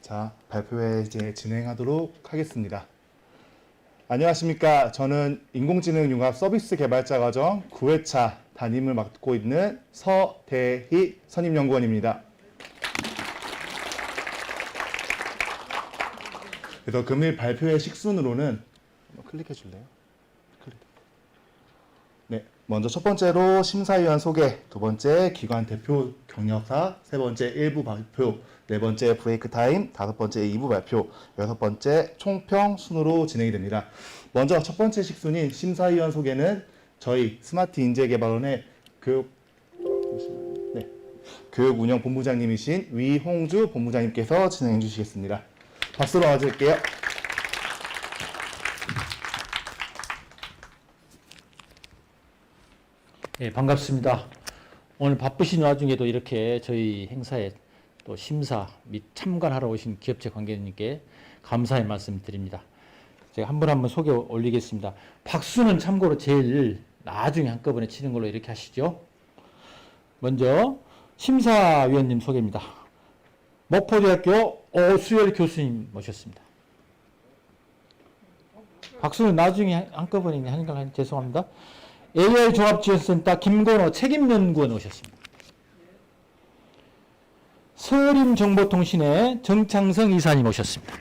자, 발표회 이제 진행하도록 하겠습니다. 안녕하십니까. 저는 인공지능 융합 서비스 개발자 과정 9회차 담임을 맡고 있는 서대희 선임연구원입니다. 그래서 금일 발표회 식순으로는 클릭해 줄래요? 네, 먼저 첫 번째로 심사위원 소개, 두 번째 기관 대표 경력사, 세 번째 1부 발표, 네 번째 브레이크 타임, 다섯 번째 2부 발표, 여섯 번째 총평 순으로 진행이 됩니다. 먼저 첫 번째 식순인 심사위원 소개는 저희 스마트 인재개발원의 교육운영본부장님이신 위홍주 본부장님께서 진행해 주시겠습니다. 박수로 맞을게요. 네, 반갑습니다. 오늘 바쁘신 와중에도 이렇게 저희 행사에 또 심사 및 참관하러 오신 기업체 관계자님께 감사의 말씀 드립니다. 제가 한 분 한 분 소개 올리겠습니다. 박수는 참고로 제일 나중에 한꺼번에 치는 걸로 이렇게 하시죠. 먼저 심사위원님 소개입니다. 목포대학교 오수열 교수님 모셨습니다. 박수는 나중에 한꺼번에 하는 걸 죄송합니다. AI 종합지원센터 김건호 책임연구원 오셨습니다. 서림정보통신의 정창성 이사님 오셨습니다.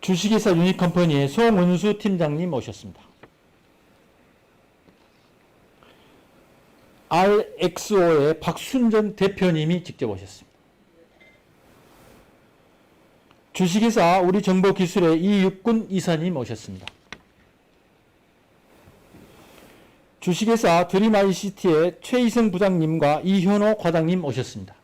주식회사 유니컴퍼니의 송은수 팀장님 오셨습니다. RXO의 박순전 대표님이 직접 오셨습니다. 주식회사 우리정보기술의 이육군 이사님 오셨습니다. 주식회사 드림ICT의 최희성 부장님과 이현호 과장님 오셨습니다.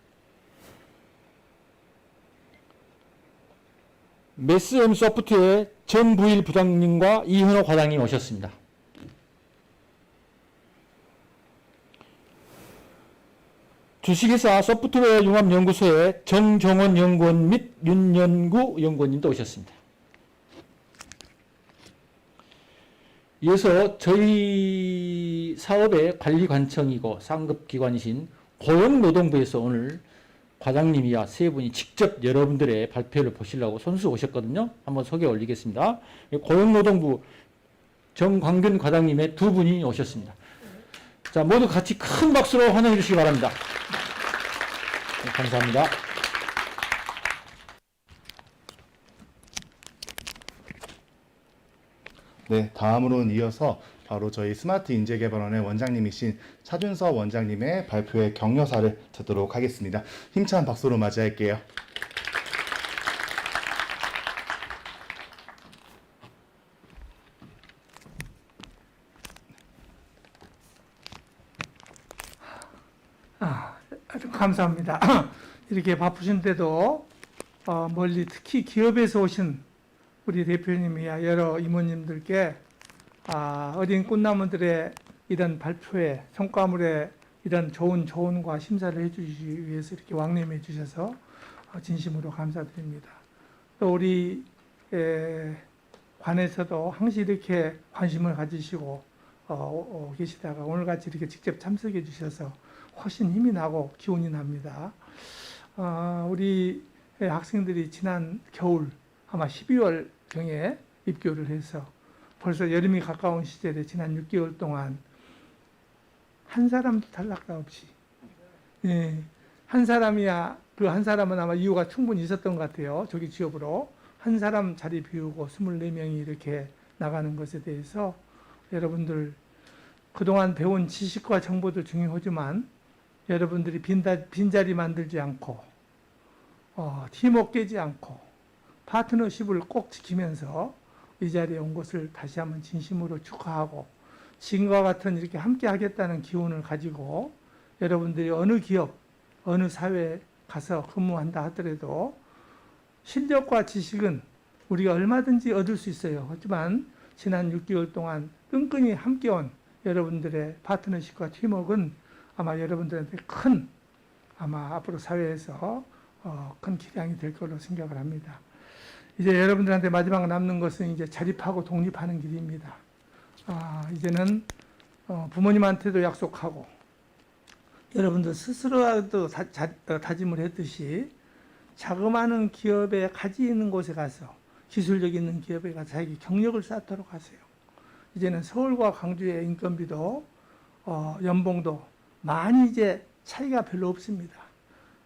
메스엠소프트의 전부일 부장님과 이현호 과장님 오셨습니다. 주식회사 소프트웨어 융합연구소의 정종원 연구원 및 윤연구 연구원님도 오셨습니다. 이어서 저희 사업의 관리관청이고 상급기관이신 고용노동부에서 오늘 과장님이야 세 분이 직접 여러분들의 발표를 보시려고 손수 오셨거든요. 한번 소개 올리겠습니다. 고용노동부 정광균 과장님의 두 분이 오셨습니다. 자, 모두 같이 큰 박수로 환영해 주시기 바랍니다. 네, 감사합니다. 네, 다음으로는 이어서 바로 저희 스마트 인재개발원의 원장님이신 차준서 원장님의 발표의 격려사를 듣도록 하겠습니다. 힘찬 박수로 맞이할게요. 아주 감사합니다. 이렇게 바쁘신데도 멀리 특히 기업에서 오신 우리 대표님이야 여러 이모님들께 어린 꽃나무들의 이런 발표에 성과물에 이런 좋은 조언과 심사를 해주시기 위해서 이렇게 왕래해 주셔서 진심으로 감사드립니다. 또 우리 관에서도 항상 이렇게 관심을 가지시고 계시다가 오늘같이 이렇게 직접 참석해 주셔서 훨씬 힘이 나고 기운이 납니다. 우리 학생들이 지난 겨울 아마 12월 경에 입교를 해서 벌써 여름이 가까운 시절에 지난 6개월 동안 한 사람도 탈락가 없이 한 사람이야 그 한 사람은 아마 이유가 충분히 있었던 것 같아요. 조기 취업으로 한 사람 자리 비우고 24명이 이렇게 나가는 것에 대해서 여러분들 그동안 배운 지식과 정보도 중요하지만 여러분들이 빈자리 만들지 않고 팀워크 깨지 않고 파트너십을 꼭 지키면서 이 자리에 온 것을 다시 한번 진심으로 축하하고 지금과 같은 이렇게 함께 하겠다는 기운을 가지고 여러분들이 어느 기업, 어느 사회에 가서 근무한다 하더라도 실력과 지식은 우리가 얼마든지 얻을 수 있어요. 하지만 지난 6개월 동안 끈끈이 함께 온 여러분들의 파트너십과 팀워크는 아마 여러분들한테 아마 앞으로 사회에서 큰 기량이 될 걸로 생각을 합니다. 이제 여러분들한테 마지막 남는 것은 이제 자립하고 독립하는 길입니다. 이제는 부모님한테도 약속하고 여러분들 스스로도 다짐을 했듯이 자그마한 기업에 가지 있는 곳에 가서 기술력 있는 기업에 가서 자기 경력을 쌓도록 하세요. 이제는 서울과 광주의 인건비도 연봉도 많이 이제 차이가 별로 없습니다.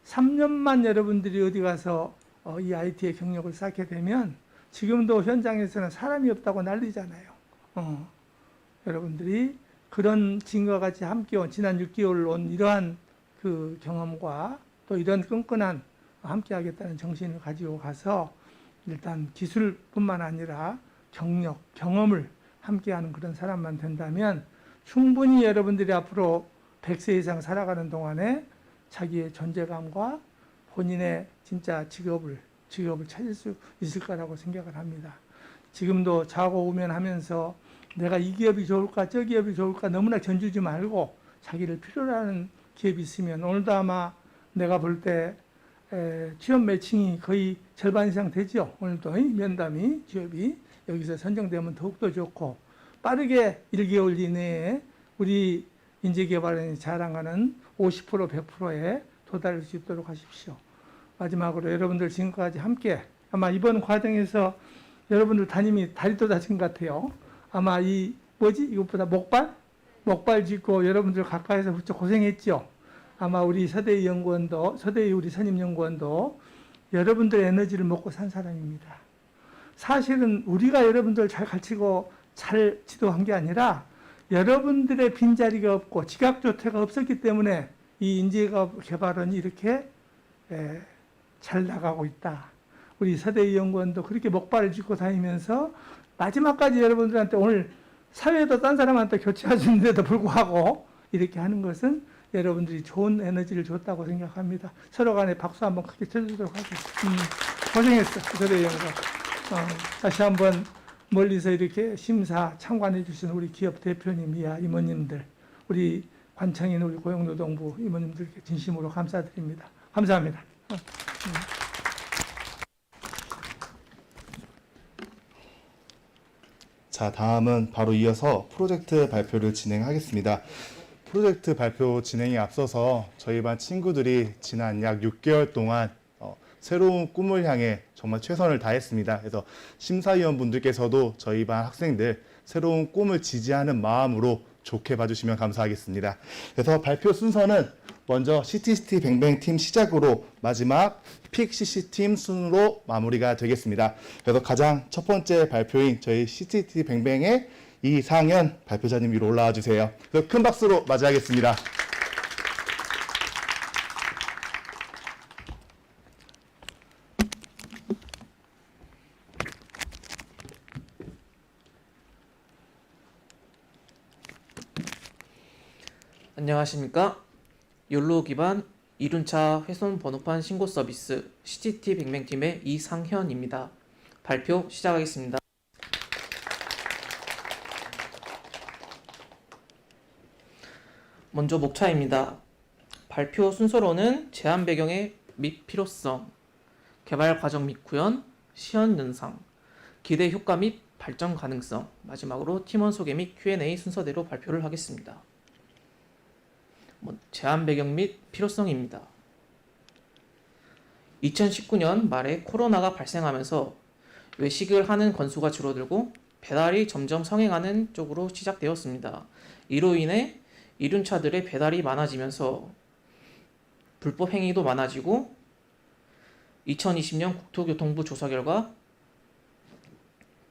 3년만 여러분들이 어디 가서 이 IT의 경력을 쌓게 되면 지금도 현장에서는 사람이 없다고 난리잖아요. 여러분들이 그런 지금과 같이 함께 온 지난 6개월 온 이러한 그 경험과 또 이런 끈끈한 함께 하겠다는 정신을 가지고 가서 일단 기술뿐만 아니라 경력, 경험을 함께하는 그런 사람만 된다면 충분히 여러분들이 앞으로 100세 이상 살아가는 동안에 자기의 존재감과 본인의 진짜 직업을 찾을 수 있을 거라고 생각을 합니다. 지금도 좌고우면하면서 내가 이 기업이 좋을까 저 기업이 좋을까 너무나 견주지 말고 자기를 필요로 하는 기업이 있으면 오늘도 아마 내가 볼 때 취업 매칭이 거의 절반 이상 되죠. 오늘도 면담이 취업이 여기서 선정되면 더욱더 좋고 빠르게 1개월 이내에 우리 인재개발원이 자랑하는 50% 100%에 도달할 수 있도록 하십시오. 마지막으로 여러분들 지금까지 함께 아마 이번 과정에서 여러분들 담임이 다리도 다친 것 같아요. 아마 이것보다 목발 짚고 여러분들 가까이서 무척 고생했죠. 아마 우리 서대희 연구원도, 서대희 우리 선임연구원도 여러분들의 에너지를 먹고 산 사람입니다. 사실은 우리가 여러분들 잘 가르치고 잘 지도한 게 아니라 여러분들의 빈자리가 없고 지각조퇴가 없었기 때문에 이 인재개발원이 이렇게 잘 나가고 있다. 우리 서대희 연구원도 그렇게 목발을 짚고 다니면서 마지막까지 여러분들한테 오늘 사회도 딴 사람한테 교체해주는데도 불구하고 이렇게 하는 것은 여러분들이 좋은 에너지를 줬다고 생각합니다. 서로 간에 박수 한번 크게 쳐주도록 하겠습니다. 고생했어, 서대희 연구원. 다시 한번 멀리서 이렇게 심사 참관해 주신 우리 기업 대표님, 이하 임원님들, 우리 관청인 우리 고용노동부 임원님들께 진심으로 감사드립니다. 감사합니다. 자, 다음은 바로 이어서 프로젝트 발표를 진행하겠습니다. 프로젝트 발표 진행에 앞서서 저희 반 친구들이 지난 약 6개월 동안 새로운 꿈을 향해 정말 최선을 다했습니다. 그래서 심사위원분들께서도 저희 반 학생들 새로운 꿈을 지지하는 마음으로 좋게 봐주시면 감사하겠습니다. 그래서 발표 순서는 먼저 CTCT 뱅뱅 팀 시작으로 마지막 픽 CC 팀 순으로 마무리가 되겠습니다. 그래서 가장 첫 번째 발표인 저희 CTCT 뱅뱅의 이상현 발표자님 위로 올라와 주세요. 그래서 큰 박수로 맞이하겠습니다. 안녕하십니까. 욜로 기반 이륜차 훼손 번호판 신고 서비스 CTT 뱅뱅팀의 이상현입니다. 발표 시작하겠습니다. 먼저 목차입니다. 발표 순서로는 제한 배경의 및 필요성, 개발 과정 및 구현, 시연 연상, 기대 효과 및 발전 가능성, 마지막으로 팀원 소개 및 Q&A 순서대로 발표를 하겠습니다. 제한 배경 및 필요성입니다. 2019년 말에 코로나가 발생하면서 외식을 하는 건수가 줄어들고 배달이 점점 성행하는 쪽으로 시작되었습니다. 이로 인해 이륜차들의 배달이 많아지면서 불법 행위도 많아지고 2020년 국토교통부 조사 결과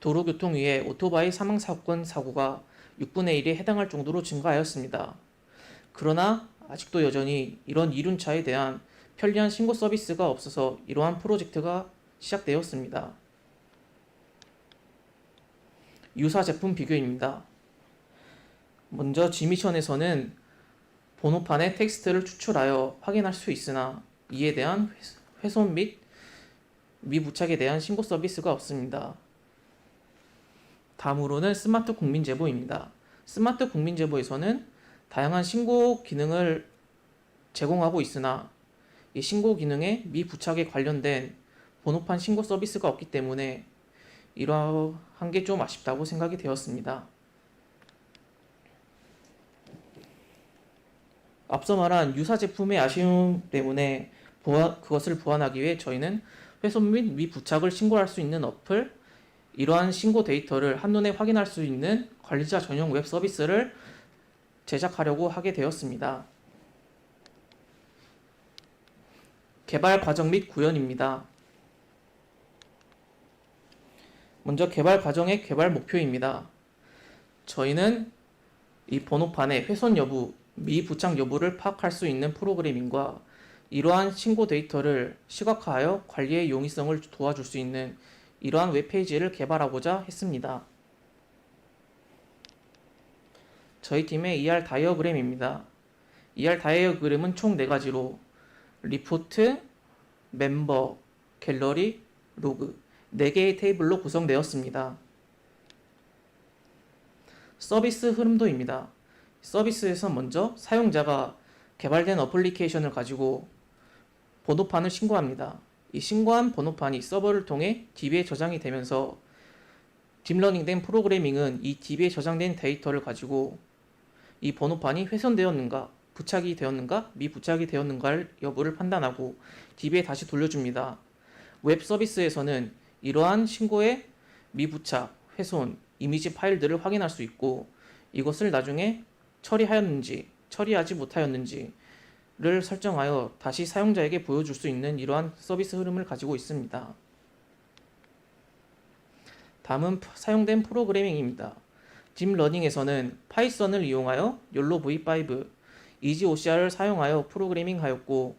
도로교통 위에 오토바이 사망사건 사고가 6분의 1에 해당할 정도로 증가하였습니다. 그러나 아직도 여전히 이런 이륜차에 대한 편리한 신고 서비스가 없어서 이러한 프로젝트가 시작되었습니다. 유사 제품 비교입니다. 먼저 G미션에서는 번호판에 텍스트를 추출하여 확인할 수 있으나 이에 대한 훼손 및 미부착에 대한 신고 서비스가 없습니다. 다음으로는 스마트 국민제보입니다. 스마트 국민제보에서는 다양한 신고 기능을 제공하고 있으나 이 신고 기능에 미부착에 관련된 번호판 신고 서비스가 없기 때문에 이러한 게 좀 아쉽다고 생각이 되었습니다. 앞서 말한 유사 제품의 아쉬움 때문에 그것을 보완하기 위해 저희는 훼손 및 미부착을 신고할 수 있는 어플, 이러한 신고 데이터를 한눈에 확인할 수 있는 관리자 전용 웹 서비스를 제작하려고 하게 되었습니다. 개발 과정 및 구현입니다. 먼저 개발 과정의 개발 목표입니다. 저희는 이 번호판의 훼손 여부, 미부착 여부를 파악할 수 있는 프로그래밍과 이러한 신고 데이터를 시각화하여 관리의 용이성을 도와줄 수 있는 이러한 웹페이지를 개발하고자 했습니다. 저희 팀의 ER 다이어그램입니다. ER 다이어그램은 총 4가지로 리포트, 멤버, 갤러리, 로그 4개의 테이블로 구성되었습니다. 서비스 흐름도입니다. 서비스에서 먼저 사용자가 개발된 어플리케이션을 가지고 번호판을 신고합니다. 이 신고한 번호판이 서버를 통해 DB에 저장이 되면서 딥러닝된 프로그래밍은 이 DB에 저장된 데이터를 가지고 이 번호판이 훼손되었는가, 부착이 되었는가, 미부착이 되었는가를 여부를 판단하고 DB에 다시 돌려줍니다. 웹 서비스에서는 이러한 신고의 미부착, 훼손, 이미지 파일들을 확인할 수 있고 이것을 나중에 처리하였는지, 처리하지 못하였는지를 설정하여 다시 사용자에게 보여줄 수 있는 이러한 서비스 흐름을 가지고 있습니다. 다음은 사용된 프로그래밍입니다. 딥러닝에서는 파이썬을 이용하여 욜로 v5, EasyOCR을 사용하여 프로그래밍하였고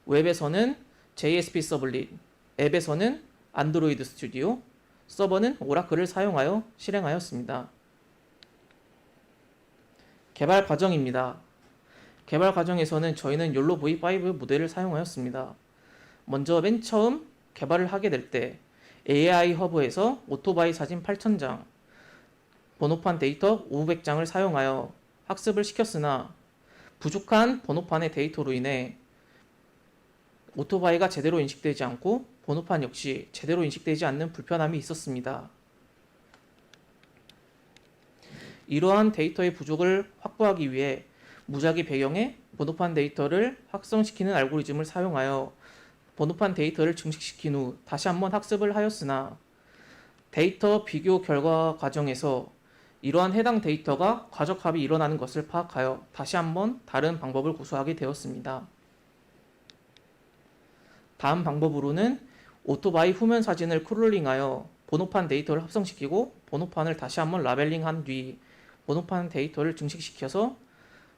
웹에서는 JSP 서블릿, 앱에서는 안드로이드 스튜디오, 서버는 오라클을 사용하여 실행하였습니다. 개발 과정입니다. 개발 과정에서는 저희는 욜로 v5 모델을 사용하였습니다. 먼저 맨 처음 개발을 하게 될 때 AI 허브에서 오토바이 사진 8,000장, 번호판 데이터 500장을 사용하여 학습을 시켰으나 부족한 번호판의 데이터로 인해 오토바이가 제대로 인식되지 않고 번호판 역시 제대로 인식되지 않는 불편함이 있었습니다. 이러한 데이터의 부족을 확보하기 위해 무작위 배경에 번호판 데이터를 확성시키는 알고리즘을 사용하여 번호판 데이터를 증식시킨 후 다시 한번 학습을 하였으나 데이터 비교 결과 과정에서 이러한 해당 데이터가 과적합이 일어나는 것을 파악하여 다시 한번 다른 방법을 고수하게 되었습니다. 다음 방법으로는 오토바이 후면 사진을 크롤링하여 번호판 데이터를 합성시키고 번호판을 다시 한번 라벨링한 뒤 번호판 데이터를 증식시켜서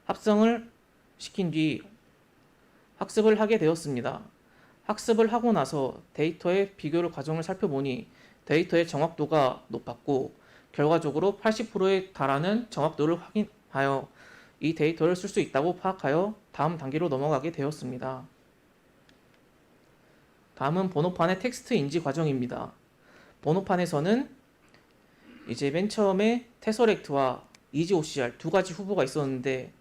합성을 시킨 뒤 학습을 하게 되었습니다. 학습을 하고 나서 데이터의 비교 과정을 살펴보니 데이터의 정확도가 높았고 결과적으로 80%에 달하는 정확도를 확인하여 이 데이터를 쓸 수 있다고 파악하여 다음 단계로 넘어가게 되었습니다. 다음은 번호판의 텍스트 인지 과정입니다. 번호판에서는 이제 맨 처음에 테서렉트와 EasyOCR 두 가지 후보가 있었는데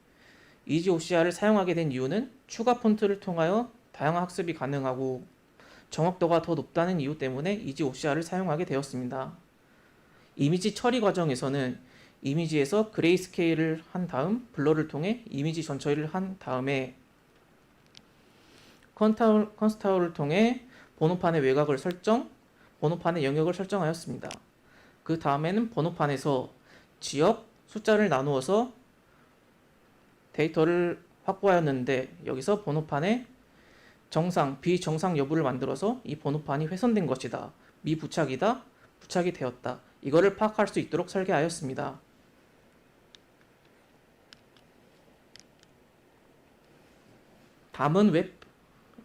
EasyOCR을 사용하게 된 이유는 추가 폰트를 통하여 다양한 학습이 가능하고 정확도가 더 높다는 이유 때문에 EasyOCR을 사용하게 되었습니다. 이미지 처리 과정에서는 이미지에서 그레이스케일을 한 다음 블러를 통해 이미지 전처리를 한 다음에 컨스타울을 통해 번호판의 외곽을 설정, 번호판의 영역을 설정하였습니다. 그 다음에는 번호판에서 지역, 숫자를 나누어서 데이터를 확보하였는데 여기서 번호판의 정상, 비정상 여부를 만들어서 이 번호판이 훼손된 것이다, 미부착이다, 부착이 되었다, 이거를 파악할 수 있도록 설계하였습니다. 다음은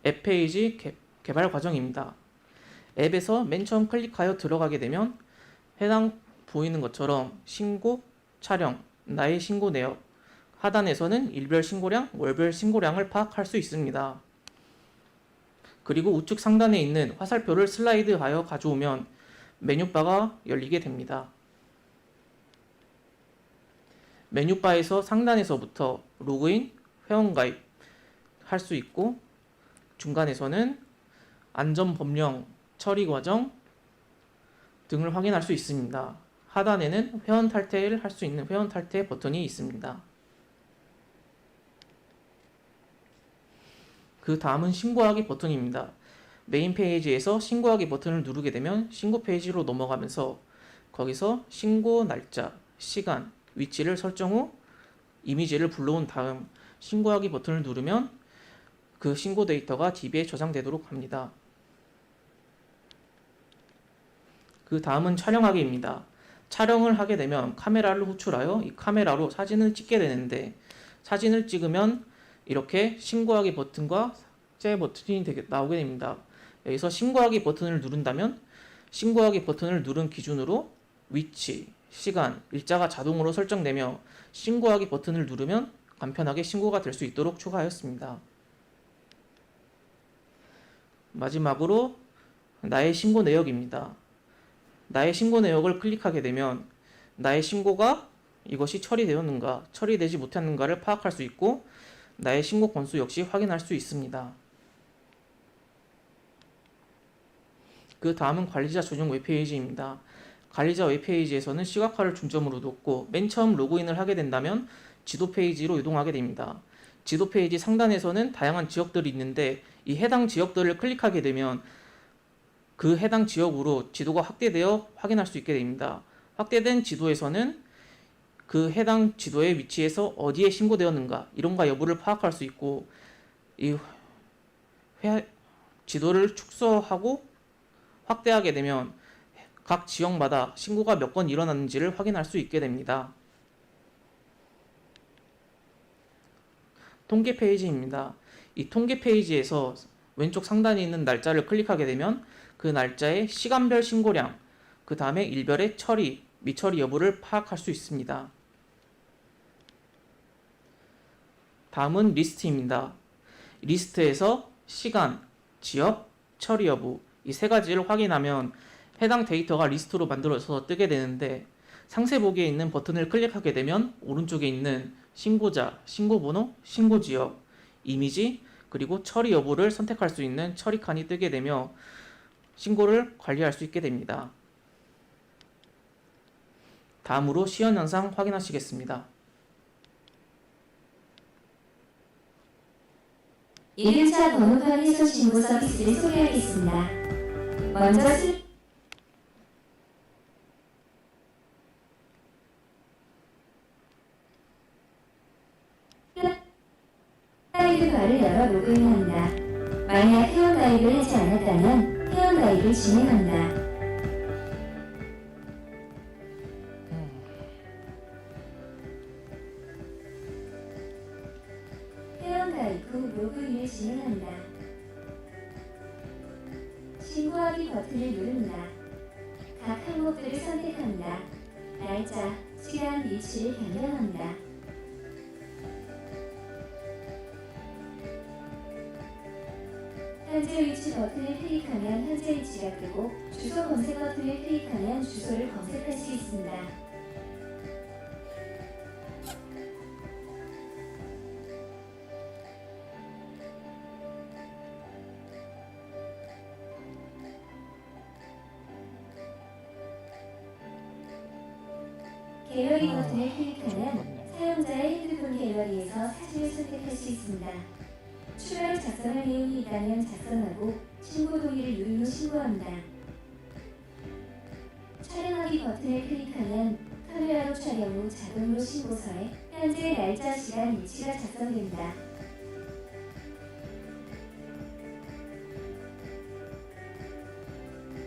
앱 페이지 개발 과정입니다. 앱에서 맨 처음 클릭하여 들어가게 되면 해당 보이는 것처럼 신고, 촬영, 나의 신고 내역, 하단에서는 일별 신고량, 월별 신고량을 파악할 수 있습니다. 그리고 우측 상단에 있는 화살표를 슬라이드하여 가져오면 메뉴바가 열리게 됩니다. 메뉴바에서 상단에서부터 로그인, 회원가입 할 수 있고 중간에서는 안전 법령, 처리 과정 등을 확인할 수 있습니다. 하단에는 회원 탈퇴를 할 수 있는 회원 탈퇴 버튼이 있습니다. 그 다음은 신고하기 버튼입니다. 메인 페이지에서 신고하기 버튼을 누르게 되면 신고 페이지로 넘어가면서 거기서 신고 날짜, 시간, 위치를 설정 후 이미지를 불러온 다음 신고하기 버튼을 누르면 그 신고 데이터가 DB에 저장되도록 합니다. 그 다음은 촬영하기입니다. 촬영을 하게 되면 카메라를 호출하여 이 카메라로 사진을 찍게 되는데 사진을 찍으면 이렇게 신고하기 버튼과 삭제 버튼이 나오게 됩니다. 여기서 신고하기 버튼을 누른다면 신고하기 버튼을 누른 기준으로 위치, 시간, 일자가 자동으로 설정되며 신고하기 버튼을 누르면 간편하게 신고가 될 수 있도록 추가하였습니다. 마지막으로 나의 신고 내역입니다. 나의 신고 내역을 클릭하게 되면 나의 신고가 이것이 처리되었는가, 처리되지 못했는가를 파악할 수 있고 나의 신고 건수 역시 확인할 수 있습니다. 그 다음은 관리자 전용 웹페이지입니다. 관리자 웹페이지에서는 시각화를 중점으로 뒀고 맨 처음 로그인을 하게 된다면 지도 페이지로 이동하게 됩니다. 지도 페이지 상단에서는 다양한 지역들이 있는데 이 해당 지역들을 클릭하게 되면 그 해당 지역으로 지도가 확대되어 확인할 수 있게 됩니다. 확대된 지도에서는 그 해당 지도의 위치에서 어디에 신고되었는가 이론과 여부를 파악할 수 있고 이 지도를 축소하고 확대하게 되면 각 지역마다 신고가 몇 건 일어났는지를 확인할 수 있게 됩니다. 통계 페이지입니다. 이 통계 페이지에서 왼쪽 상단에 있는 날짜를 클릭하게 되면 그 날짜의 시간별 신고량, 그 다음에 일별의 처리, 미처리 여부를 파악할 수 있습니다. 다음은 리스트입니다. 리스트에서 시간, 지역, 처리 여부 이 세 가지를 확인하면 해당 데이터가 리스트로 만들어서 뜨게 되는데 상세 보기에 있는 버튼을 클릭하게 되면 오른쪽에 있는 신고자, 신고번호, 신고지역, 이미지, 그리고 처리 여부를 선택할 수 있는 처리 칸이 뜨게 되며 신고를 관리할 수 있게 됩니다. 다음으로 시연 영상 확인하시겠습니다. 1일차 번호판 훼손 신고 서비스를 소개하겠습니다. 먼저 가입을 열어 로그인합니다. 만약 회원가입을 하지 않았다면 회원가입을 진행합니다. 회원가입 후 로그인을 진행합니다. 신고하기 버튼을 누릅니다. 각 항목들을 선택합니다. 날짜, 시간, 위치를 변경합니다. 현재 위치 버튼을 클릭하면 현재 위치가 뜨고 주소 검색 버튼을 클릭하면 주소를 검색할 수 있습니다. 갤러리 버튼을 클릭하면 사용자의 핸드폰 갤러리에서 사진을 선택할 수 있습니다. 추가로 작성할 내용이 있다면 작성하고 신고 동의를 누른 후 신고합니다. 촬영하기 버튼을 클릭하면 카메라로 촬영 후 자동으로 신고서에 현재 날짜, 시간, 위치가 작성됩니다.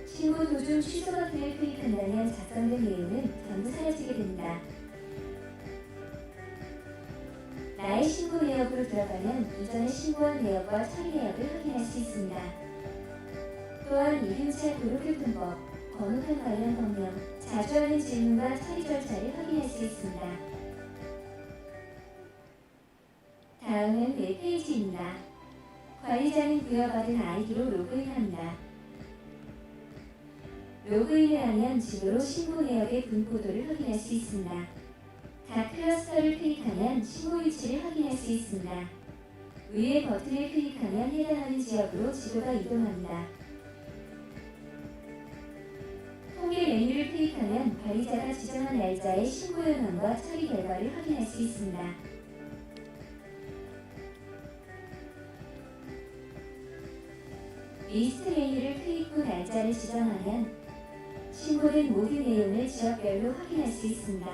신고 도중 취소 버튼을 클릭한다면 작성된 내용은 전부 사라지게 됩니다. 나의 신고 내역으로 들어가면 이전에 신고한 내역과 처리 내역을 확인할 수 있습니다. 또한 1일차 도로교통법, 번호판 관련 법령, 자주 하는 질문과 처리 절차를 확인할 수 있습니다. 다음은 웹페이지입니다. 관리자는 부여받은 아이디로 로그인합니다. 로그인을 하면 지도로 신고 내역의 분포도를 확인할 수 있습니다. 각 클러스터를 클릭하면 신고 위치를 확인할 수 있습니다. 위의 버튼을 클릭하면 해당하는 지역으로 지도가 이동합니다. 통계 메뉴를 클릭하면 관리자가 지정한 날짜의 신고 현황과 처리 결과를 확인할 수 있습니다. 리스트 메뉴를 클릭 후 날짜를 지정하면 신고된 모든 내용을 지역별로 확인할 수 있습니다.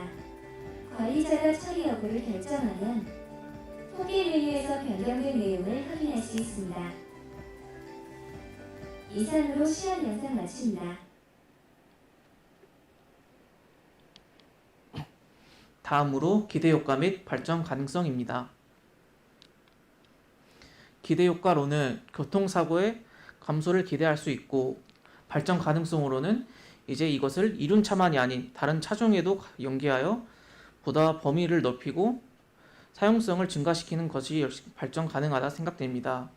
관리자가 처리 여부를 결정하면 토기 메뉴에서 변경된 내용을 확인할 수 있습니다. 이상으로 시연 영상 마칩니다. 다음으로 기대 효과 및 발전 가능성입니다. 기대 효과로는 교통사고의 감소를 기대할 수 있고, 발전 가능성으로는 이제 이것을 이륜차만이 아닌 다른 차종에도 연계하여 보다 범위를 넓히고 사용성을 증가시키는 것이 발전 가능하다 생각됩니다.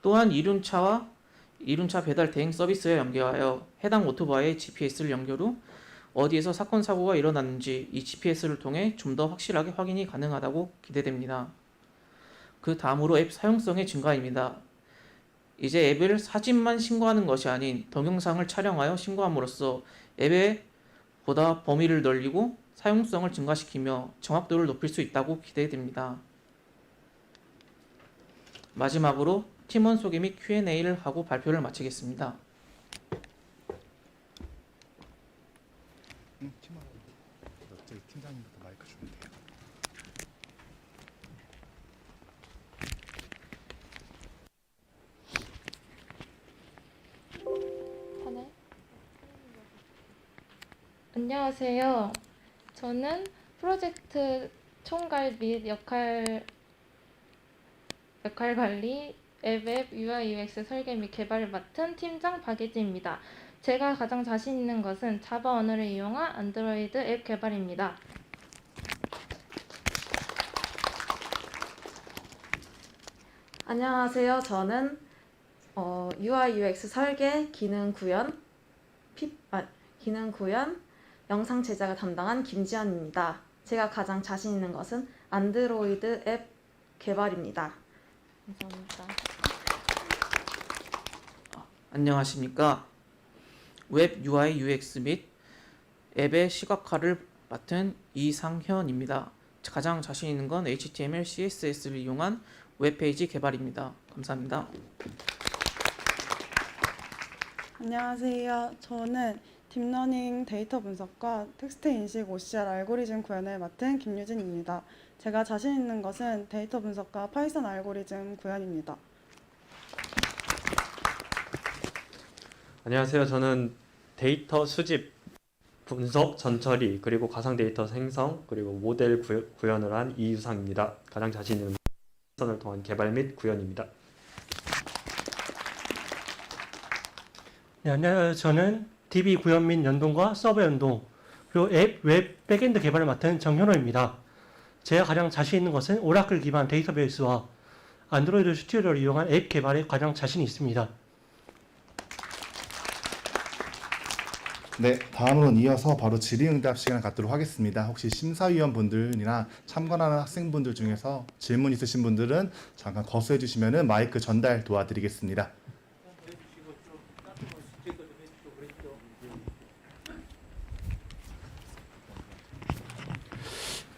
또한 이륜차 배달 대행 서비스에 연계하여 해당 오토바이의 GPS를 연결 후 어디에서 사건 사고가 일어났는지 이 GPS를 통해 좀 더 확실하게 확인이 가능하다고 기대됩니다. 그 다음으로 앱 사용성의 증가입니다. 이제 앱을 사진만 신고하는 것이 아닌 동영상을 촬영하여 신고함으로써 앱의 보다 범위를 넓히고 사용성을 증가시키며 정확도를 높일 수 있다고 기대됩니다. 마지막으로 팀원 소개 및 Q&A를 하고 발표를 마치겠습니다. 저기 팀장님부터 마이크 주면 돼요. 안녕하세요. 저는 프로젝트 총괄 및 역할 관리, 앱 UI UX 설계 및 개발을 맡은 팀장 박예지입니다. 제가 가장 자신 있는 것은 자바 언어를 이용한 안드로이드 앱 개발입니다. 안녕하세요. 저는 UI UX 설계, 기능 구현, 영상 제작을 담당한 김지연입니다. 제가 가장 자신 있는 것은 안드로이드 앱 개발입니다. 감사합니다. 안녕하십니까. 웹 UI UX 및 앱의 시각화를 맡은 이상현입니다. 가장 자신 있는 건 HTML, CSS를 이용한 웹페이지 개발입니다. 감사합니다. 안녕하세요. 저는 딥러닝 데이터 분석과 텍스트 인식 OCR 알고리즘 구현을 맡은 김유진입니다. 제가 자신 있는 것은 데이터 분석과 파이썬 알고리즘 구현입니다. 안녕하세요. 저는 데이터 수집, 분석, 전처리, 그리고 가상 데이터 생성, 그리고 모델 구현을 한 이유상입니다. 가장 자신 있는 파이썬을 통한 개발 및 구현입니다. 네, 안녕하세요. 저는 DB 구현 및 연동과 서버 연동, 그리고 앱, 웹, 백엔드 개발을 맡은 정현호입니다. 제가 가장 자신 있는 것은 오라클 기반 데이터베이스와 안드로이드 스튜디오를 이용한 앱 개발에 가장 자신이 있습니다. 네, 다음으로는 이어서 바로 질의응답 시간을 갖도록 하겠습니다. 혹시 심사위원분들이나 참관하는 학생분들 중에서 질문 있으신 분들은 잠깐 거수해 주시면 마이크 전달 도와드리겠습니다.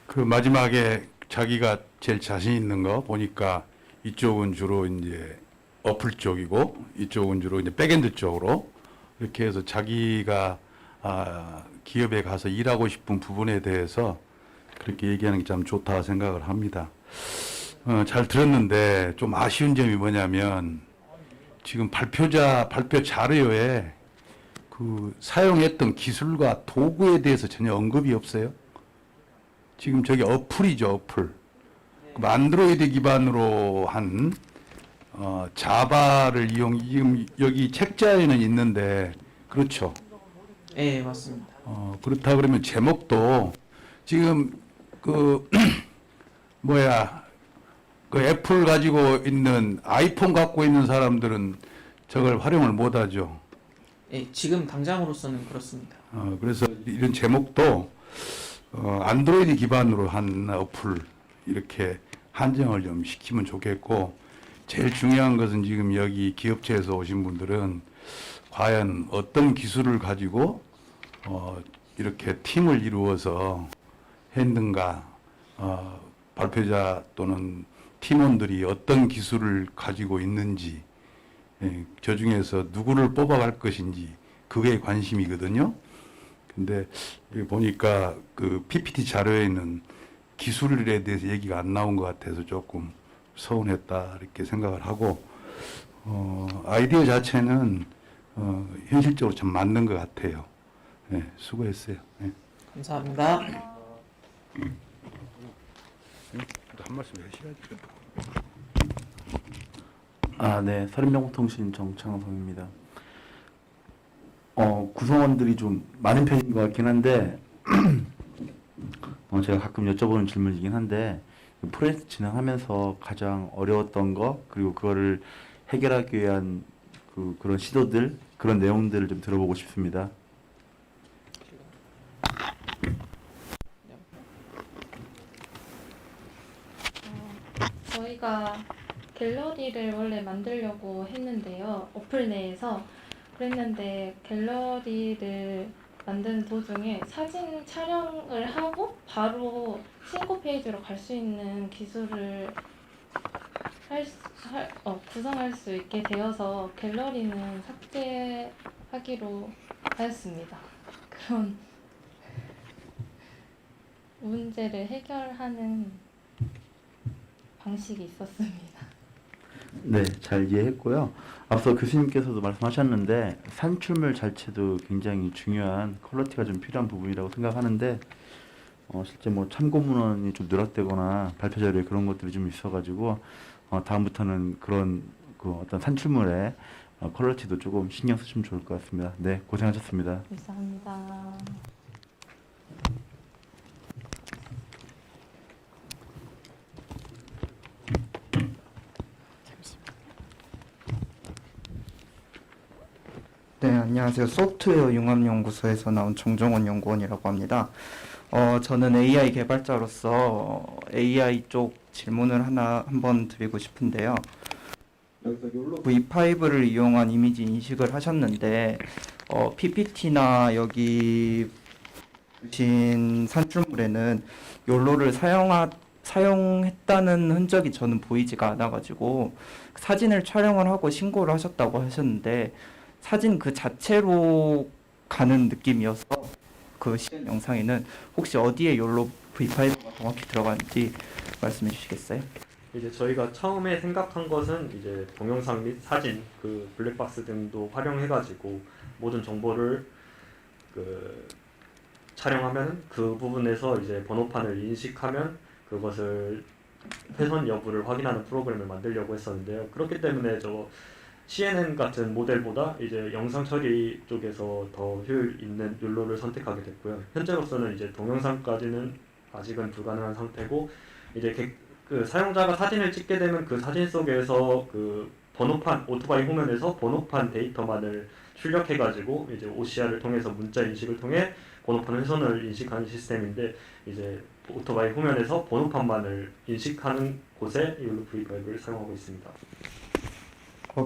그 마지막에 자기가 제일 자신 있는 거 보니까 이쪽은 주로 이제 어플 쪽이고 이쪽은 주로 이제 백엔드 쪽으로 이렇게 해서 자기가 기업에 가서 일하고 싶은 부분에 대해서 그렇게 얘기하는 게 참 좋다 생각을 합니다. 잘 들었는데 좀 아쉬운 점이 뭐냐면 지금 발표 자료에 그 사용했던 기술과 도구에 대해서 전혀 언급이 없어요. 지금 저기 어플이죠, 어플. 그럼 안드로이드 기반으로 한 자바를 지금 여기 책자에는 있는데 그렇죠? 네, 맞습니다. 그렇다 그러면 제목도 지금 그 그 애플 가지고 있는 아이폰 갖고 있는 사람들은 저걸 활용을 못하죠. 네, 지금 당장으로서는 그렇습니다. 그래서 이런 제목도 안드로이드 기반으로 한 어플 이렇게 한정을 좀 시키면 좋겠고, 제일 중요한 것은 지금 여기 기업체에서 오신 분들은 과연 어떤 기술을 가지고 이렇게 팀을 이루어서 했는가, 발표자 또는 팀원들이 어떤 기술을 가지고 있는지 예, 저 중에서 누구를 뽑아갈 것인지 그게 관심이거든요. 근데 여기 보니까 그 PPT 자료에는 기술에 대해서 얘기가 안 나온 것 같아서 조금 서운했다 이렇게 생각을 하고, 아이디어 자체는 현실적으로 참 맞는 것 같아요. 예, 수고했어요. 예. 감사합니다. 한 말씀 하셔야죠. 네. 서린명보통신 정창성입니다. 구성원들이 좀 많은 편인 것 같긴 한데, 제가 가끔 여쭤보는 질문이긴 한데, 프로젝트 진행하면서 가장 어려웠던 거, 그리고 그거를 해결하기 위한 그런 시도들, 그런 내용들을 좀 들어보고 싶습니다. 저희가 갤러리를 원래 만들려고 했는데요. 어플 내에서 그랬는데 갤러리를 만드는 도중에 사진 촬영을 하고 바로 신고 페이지로 갈 수 있는 기술을 구성할 수 있게 되어서 갤러리는 삭제하기로 하였습니다. 그런 문제를 해결하는 방식이 있었습니다. 네, 잘 이해했고요. 앞서 교수님께서도 말씀하셨는데 산출물 자체도 굉장히 중요한 퀄리티가 좀 필요한 부분이라고 생각하는데 실제 뭐 참고 문헌이 좀 누락되거나 발표 자료에 그런 것들이 좀 있어가지고 다음부터는 그런 어떤 산출물의 퀄리티도 조금 신경 쓰시면 좋을 것 같습니다. 네, 고생하셨습니다. 감사합니다. 네, 안녕하세요. 소프트웨어 융합연구소에서 나온 정종원 연구원이라고 합니다. 저는 AI 개발자로서 AI 쪽 질문을 한번 드리고 싶은데요. 여기서 욜로 V5를 이용한 이미지 인식을 하셨는데, PPT나 여기 주신 산출물에는 욜로를 사용했다는 흔적이 저는 보이지가 않아가지고 사진을 촬영을 하고 신고를 하셨다고 하셨는데, 사진 그 자체로 가는 느낌이어서 그 시연 영상에는 혹시 어디에 욜로 V5가 정확히 들어가는지 말씀해 주시겠어요? 이제 저희가 처음에 생각한 것은 이제 동영상 및 사진, 그 블랙박스 등도 활용해가지고 모든 정보를 촬영하면 그 부분에서 이제 번호판을 인식하면 그것을 훼손 여부를 확인하는 프로그램을 만들려고 했었는데요. 그렇기 때문에 CNN 같은 모델보다 이제 영상 처리 쪽에서 더 효율 있는 욜로를 선택하게 됐고요. 현재로서는 이제 동영상까지는 아직은 불가능한 상태고, 이제 그 사용자가 사진을 찍게 되면 그 사진 속에서 그 번호판, 오토바이 화면에서 번호판 데이터만을 출력해가지고 이제 OCR을 통해서 문자 인식을 통해 번호판 훼손을 인식하는 시스템인데, 이제 오토바이 화면에서 번호판만을 인식하는 곳에 욜로 V5를 사용하고 있습니다.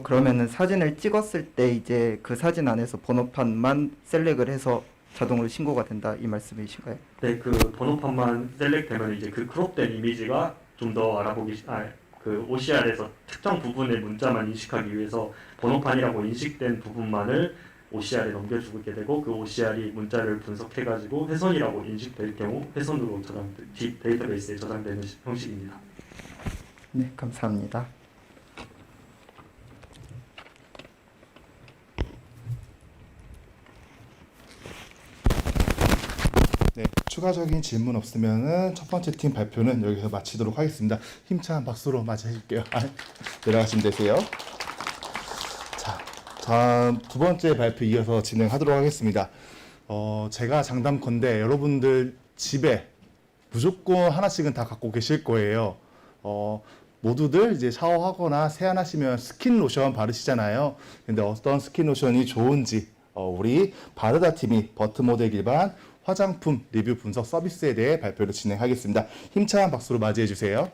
그러면은 사진을 찍었을 때 이제 그 사진 안에서 번호판만 셀렉을 해서 자동으로 신고가 된다 이 말씀이신가요? 네, 그 번호판만 셀렉되면 이제 그 크롭된 이미지가 좀 더 그 OCR에서 특정 부분의 문자만 인식하기 위해서 번호판이라고 인식된 부분만을 OCR에 넘겨주게 되고, 그 OCR이 문자를 분석해가지고 훼손이라고 인식될 경우 훼손으로 데이터베이스에 저장되는 형식입니다. 네, 감사합니다. 네, 추가적인 질문 없으면은 첫 번째 팀 발표는 여기서 마치도록 하겠습니다. 힘찬 박수로 맞이해줄게요. 내려가시면 되세요. 자, 다음 두 번째 발표 이어서 진행하도록 하겠습니다. 제가 장담컨대 여러분들 집에 무조건 하나씩은 다 갖고 계실 거예요. 모두들 이제 샤워하거나 세안하시면 스킨 로션 바르시잖아요. 근데 어떤 스킨 로션이 좋은지 우리 바르다 팀이 버트 모델 기반 화장품 리뷰 분석 서비스에 대해 발표를 진행하겠습니다. 힘찬 박수로 맞이해 주세요.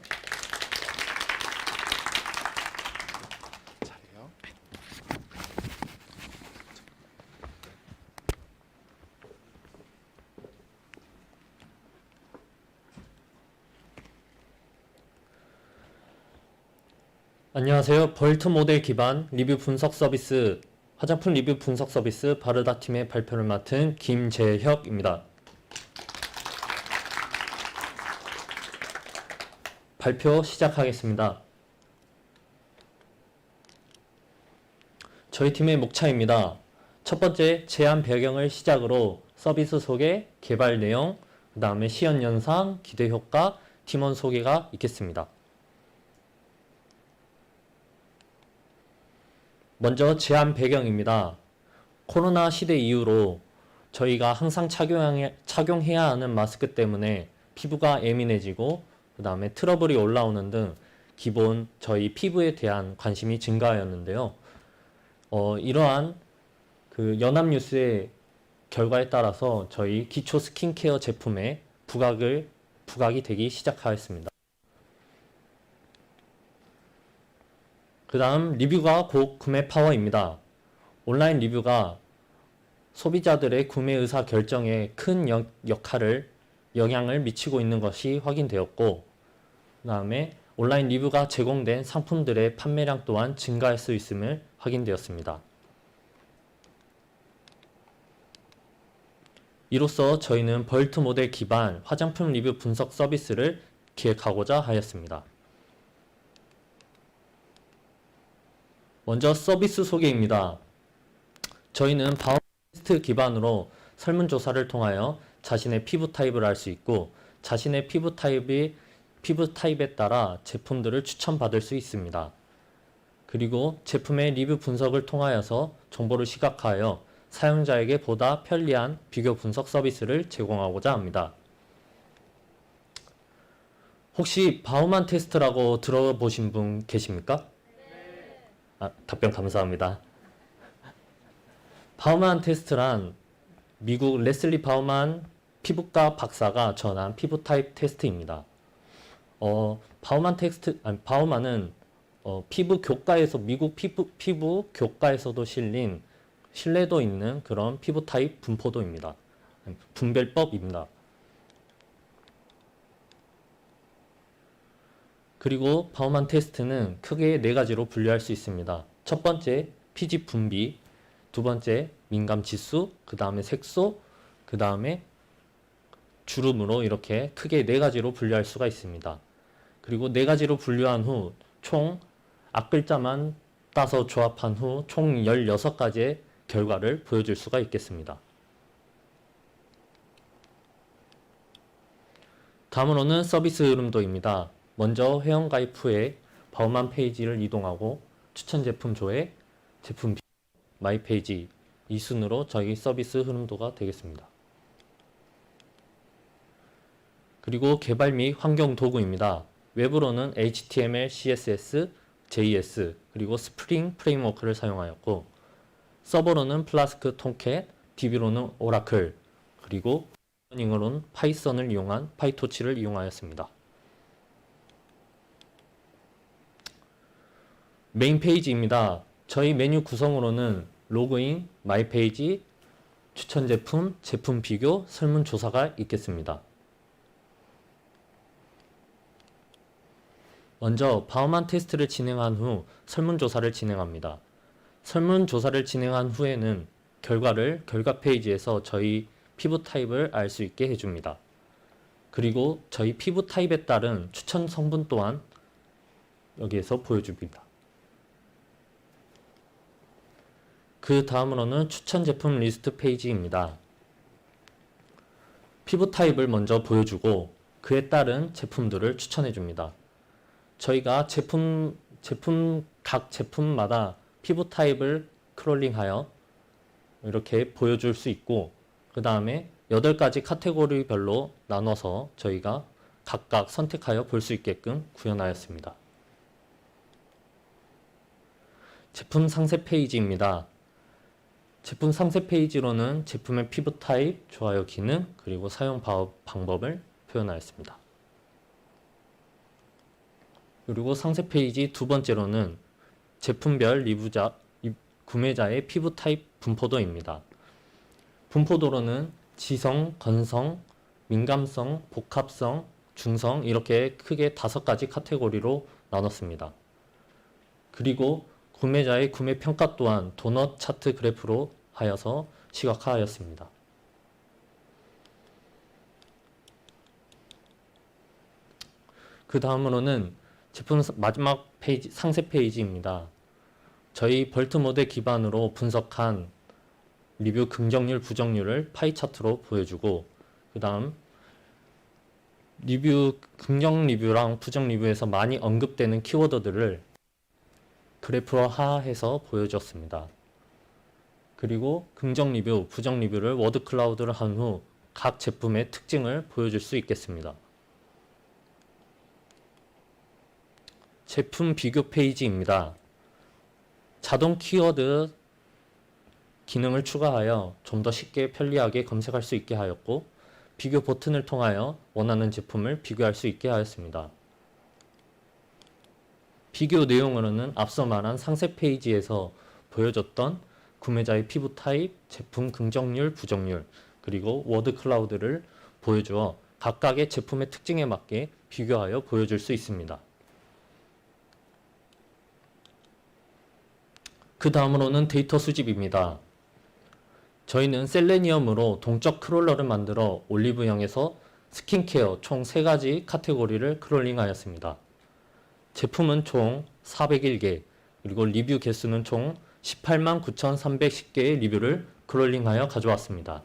안녕하세요. 벌트 모델 기반 리뷰 분석 서비스, 화장품 리뷰 분석 서비스 바르다 팀의 발표를 맡은 김재혁입니다. 발표 시작하겠습니다. 저희 팀의 목차입니다. 첫 번째, 제안 배경을 시작으로 서비스 소개, 개발 내용, 그 다음에 시연 연상, 기대 효과, 팀원 소개가 있겠습니다. 먼저 제안 배경입니다. 코로나 시대 이후로 저희가 항상 착용해야 하는 마스크 때문에 피부가 예민해지고 그 다음에 트러블이 올라오는 등 기본 저희 피부에 대한 관심이 증가하였는데요. 이러한 그 연합뉴스의 결과에 따라서 저희 기초 스킨케어 제품에 부각이 되기 시작하였습니다. 그 다음 리뷰가 곧 구매 파워입니다. 온라인 리뷰가 소비자들의 구매 의사 결정에 큰 영향을 미치고 있는 것이 확인되었고, 그 다음에 온라인 리뷰가 제공된 상품들의 판매량 또한 증가할 수 있음을 확인되었습니다. 이로써 저희는 벌트 모델 기반 화장품 리뷰 분석 서비스를 기획하고자 하였습니다. 먼저 서비스 소개입니다. 저희는 바우먼 테스트 기반으로 설문조사를 통하여 자신의 피부 타입을 알 수 있고, 자신의 피부 타입에 따라 제품들을 추천받을 수 있습니다. 그리고 제품의 리뷰 분석을 통하여서 정보를 시각화하여 사용자에게 보다 편리한 비교 분석 서비스를 제공하고자 합니다. 혹시 바우먼 테스트라고 들어보신 분 계십니까? 답변 감사합니다. 바우먼 테스트란 미국 레슬리 바우먼 피부과 박사가 전한 피부 타입 테스트입니다. 바우먼은 피부 교과에서 미국 피부 교과에서도 실린 신뢰도 있는 그런 피부 타입 분포도입니다. 분별법입니다. 그리고 바우먼 테스트는 크게 4가지로 분류할 수 있습니다. 첫 번째, 피지 분비, 두 번째, 민감 지수, 그 다음에 색소, 그 다음에 주름으로 이렇게 크게 4가지로 분류할 수가 있습니다. 그리고 4가지로 분류한 후 총 앞글자만 따서 조합한 후 총 16가지의 결과를 보여줄 수가 있겠습니다. 다음으로는 서비스 흐름도입니다. 먼저 회원가입 후에 바우먼 페이지를 이동하고 추천 제품 조회, 제품 비교, 마이 페이지 이 순으로 저희 서비스 흐름도가 되겠습니다. 그리고 개발 및 환경 도구입니다. 외부로는 HTML, CSS, JS 그리고 스프링 프레임워크를 사용하였고, 서버로는 플라스크 톰캣, DB로는 오라클, 그리고 러닝으로는 파이썬을 이용한 파이토치를 이용하였습니다. 메인 페이지입니다. 저희 메뉴 구성으로는 로그인, 마이 페이지, 추천 제품, 제품 비교, 설문조사가 있겠습니다. 먼저 바우먼 테스트를 진행한 후 설문조사를 진행합니다. 설문조사를 진행한 후에는 결과 페이지에서 저희 피부 타입을 알 수 있게 해줍니다. 그리고 저희 피부 타입에 따른 추천 성분 또한 여기에서 보여줍니다. 그 다음으로는 추천 제품 리스트 페이지입니다. 피부 타입을 먼저 보여주고 그에 따른 제품들을 추천해 줍니다. 저희가 각 제품마다 피부 타입을 크롤링하여 이렇게 보여줄 수 있고, 그 다음에 8가지 카테고리별로 나눠서 저희가 각각 선택하여 볼 수 있게끔 구현하였습니다. 제품 상세 페이지입니다. 제품 상세 페이지로는 제품의 피부 타입, 좋아요 기능, 그리고 사용 방법을 표현하였습니다. 그리고 상세 페이지 두 번째로는 제품별 구매자의 피부 타입 분포도입니다. 분포도로는 지성, 건성, 민감성, 복합성, 중성 이렇게 크게 5가지 카테고리로 나눴습니다. 그리고 구매자의 구매 평가 또한 도넛 차트 그래프로 하여서 시각화하였습니다. 그 다음으로는 제품 마지막 페이지, 상세 페이지입니다. 저희 벌트 모델 기반으로 분석한 리뷰 긍정률, 부정률을 파이 차트로 보여주고, 그 다음 리뷰, 긍정 리뷰랑 부정 리뷰에서 많이 언급되는 키워드들을 그래프화해서 보여줬습니다. 그리고 긍정 리뷰, 부정 리뷰를 워드 클라우드를 한 후 각 제품의 특징을 보여줄 수 있겠습니다. 제품 비교 페이지입니다. 자동 키워드 기능을 추가하여 좀 더 쉽게 편리하게 검색할 수 있게 하였고, 비교 버튼을 통하여 원하는 제품을 비교할 수 있게 하였습니다. 비교 내용으로는 앞서 말한 상세 페이지에서 보여줬던 구매자의 피부 타입, 제품 긍정률, 부정률, 그리고 워드 클라우드를 보여주어 각각의 제품의 특징에 맞게 비교하여 보여줄 수 있습니다. 그 다음으로는 데이터 수집입니다. 저희는 셀레니엄으로 동적 크롤러를 만들어 올리브영에서 스킨케어 총 3가지 카테고리를 크롤링하였습니다. 제품은 총 401개, 그리고 리뷰 개수는 총 189,310개의 리뷰를 크롤링하여 가져왔습니다.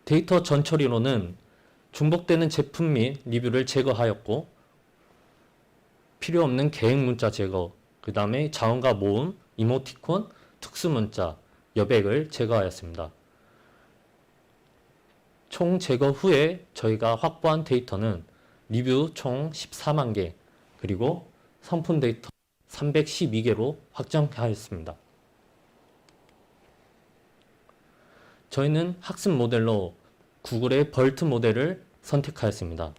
데이터 전처리로는 중복되는 제품 및 리뷰를 제거하였고, 필요 없는 계획 문자 제거, 그 다음에 자원과 모음, 이모티콘, 특수문자, 여백을 제거하였습니다. 총 제거 후에 저희가 확보한 데이터는 리뷰 총 14만 개, 그리고 상품 데이터 312개로 확정하였습니다. 저희는 학습 모델로 구글의 벌트 모델을 선택하였습니다.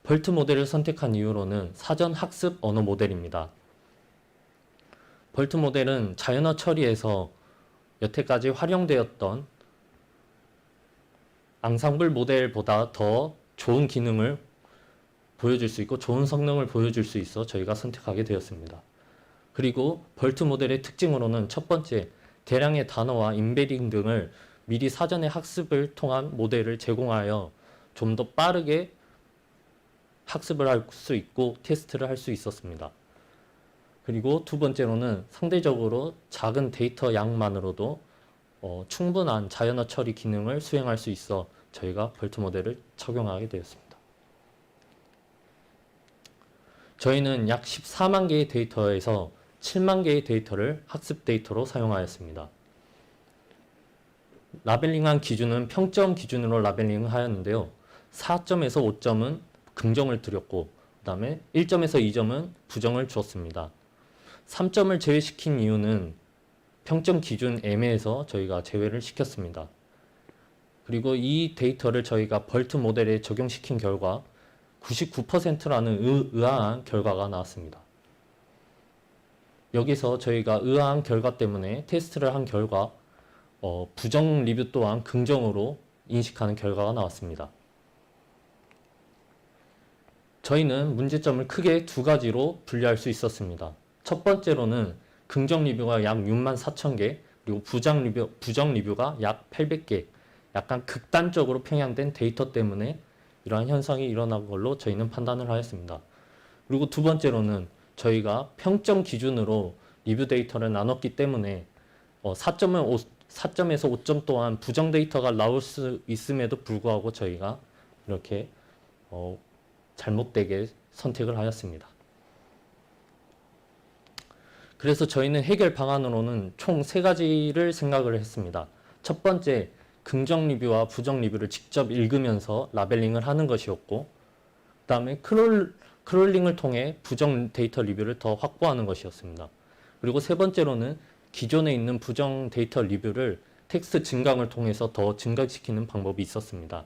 벌트 모델을 선택한 이유로는 사전 학습 언어 모델입니다. 벌트 모델은 자연어 처리에서 여태까지 활용되었던 앙상블 모델보다 더 좋은 기능을 보여줄 수 있고 좋은 성능을 보여줄 수 있어 저희가 선택하게 되었습니다. 그리고 벌트 모델의 특징으로는 첫 번째, 대량의 단어와 임베딩 등을 미리 사전에 학습을 통한 모델을 제공하여 좀 더 빠르게 학습을 할 수 있고 테스트를 할 수 있었습니다. 그리고 두 번째로는 상대적으로 작은 데이터 양만으로도 충분한 자연어 처리 기능을 수행할 수 있어 저희가 벌트 모델을 적용하게 되었습니다. 저희는 약 14만 개의 데이터에서 7만 개의 데이터를 학습 데이터로 사용하였습니다. 라벨링한 기준은 평점 기준으로 라벨링을 하였는데요. 4점에서 5점은 긍정을 드렸고, 그 다음에 1점에서 2점은 부정을 주었습니다. 3점을 제외시킨 이유는 평점 기준 M에서 저희가 제외를 시켰습니다. 그리고 이 데이터를 저희가 벌트 모델에 적용시킨 결과 99%라는 의아한 결과가 나왔습니다. 여기서 저희가 의아한 결과 때문에 테스트를 한 결과 부정 리뷰 또한 긍정으로 인식하는 결과가 나왔습니다. 저희는 문제점을 크게 두 가지로 분류할 수 있었습니다. 첫 번째로는 긍정 리뷰가 약 64,000개, 그리고 부정 리뷰가 약 800개, 약간 극단적으로 편향된 데이터 때문에 이러한 현상이 일어난 걸로 저희는 판단을 하였습니다. 그리고 두 번째로는 저희가 평점 기준으로 리뷰 데이터를 나눴기 때문에 4점에서 5점 또한 부정 데이터가 나올 수 있음에도 불구하고 저희가 이렇게 잘못되게 선택을 하였습니다. 그래서 저희는 해결 방안으로는 총 3가지를 생각을 했습니다. 첫 번째, 긍정 리뷰와 부정 리뷰를 직접 읽으면서 라벨링을 하는 것이었고, 그 다음에 크롤링을 통해 부정 데이터 리뷰를 더 확보하는 것이었습니다. 그리고 세 번째로는 기존에 있는 부정 데이터 리뷰를 텍스트 증강을 통해서 더 증가시키는 방법이 있었습니다.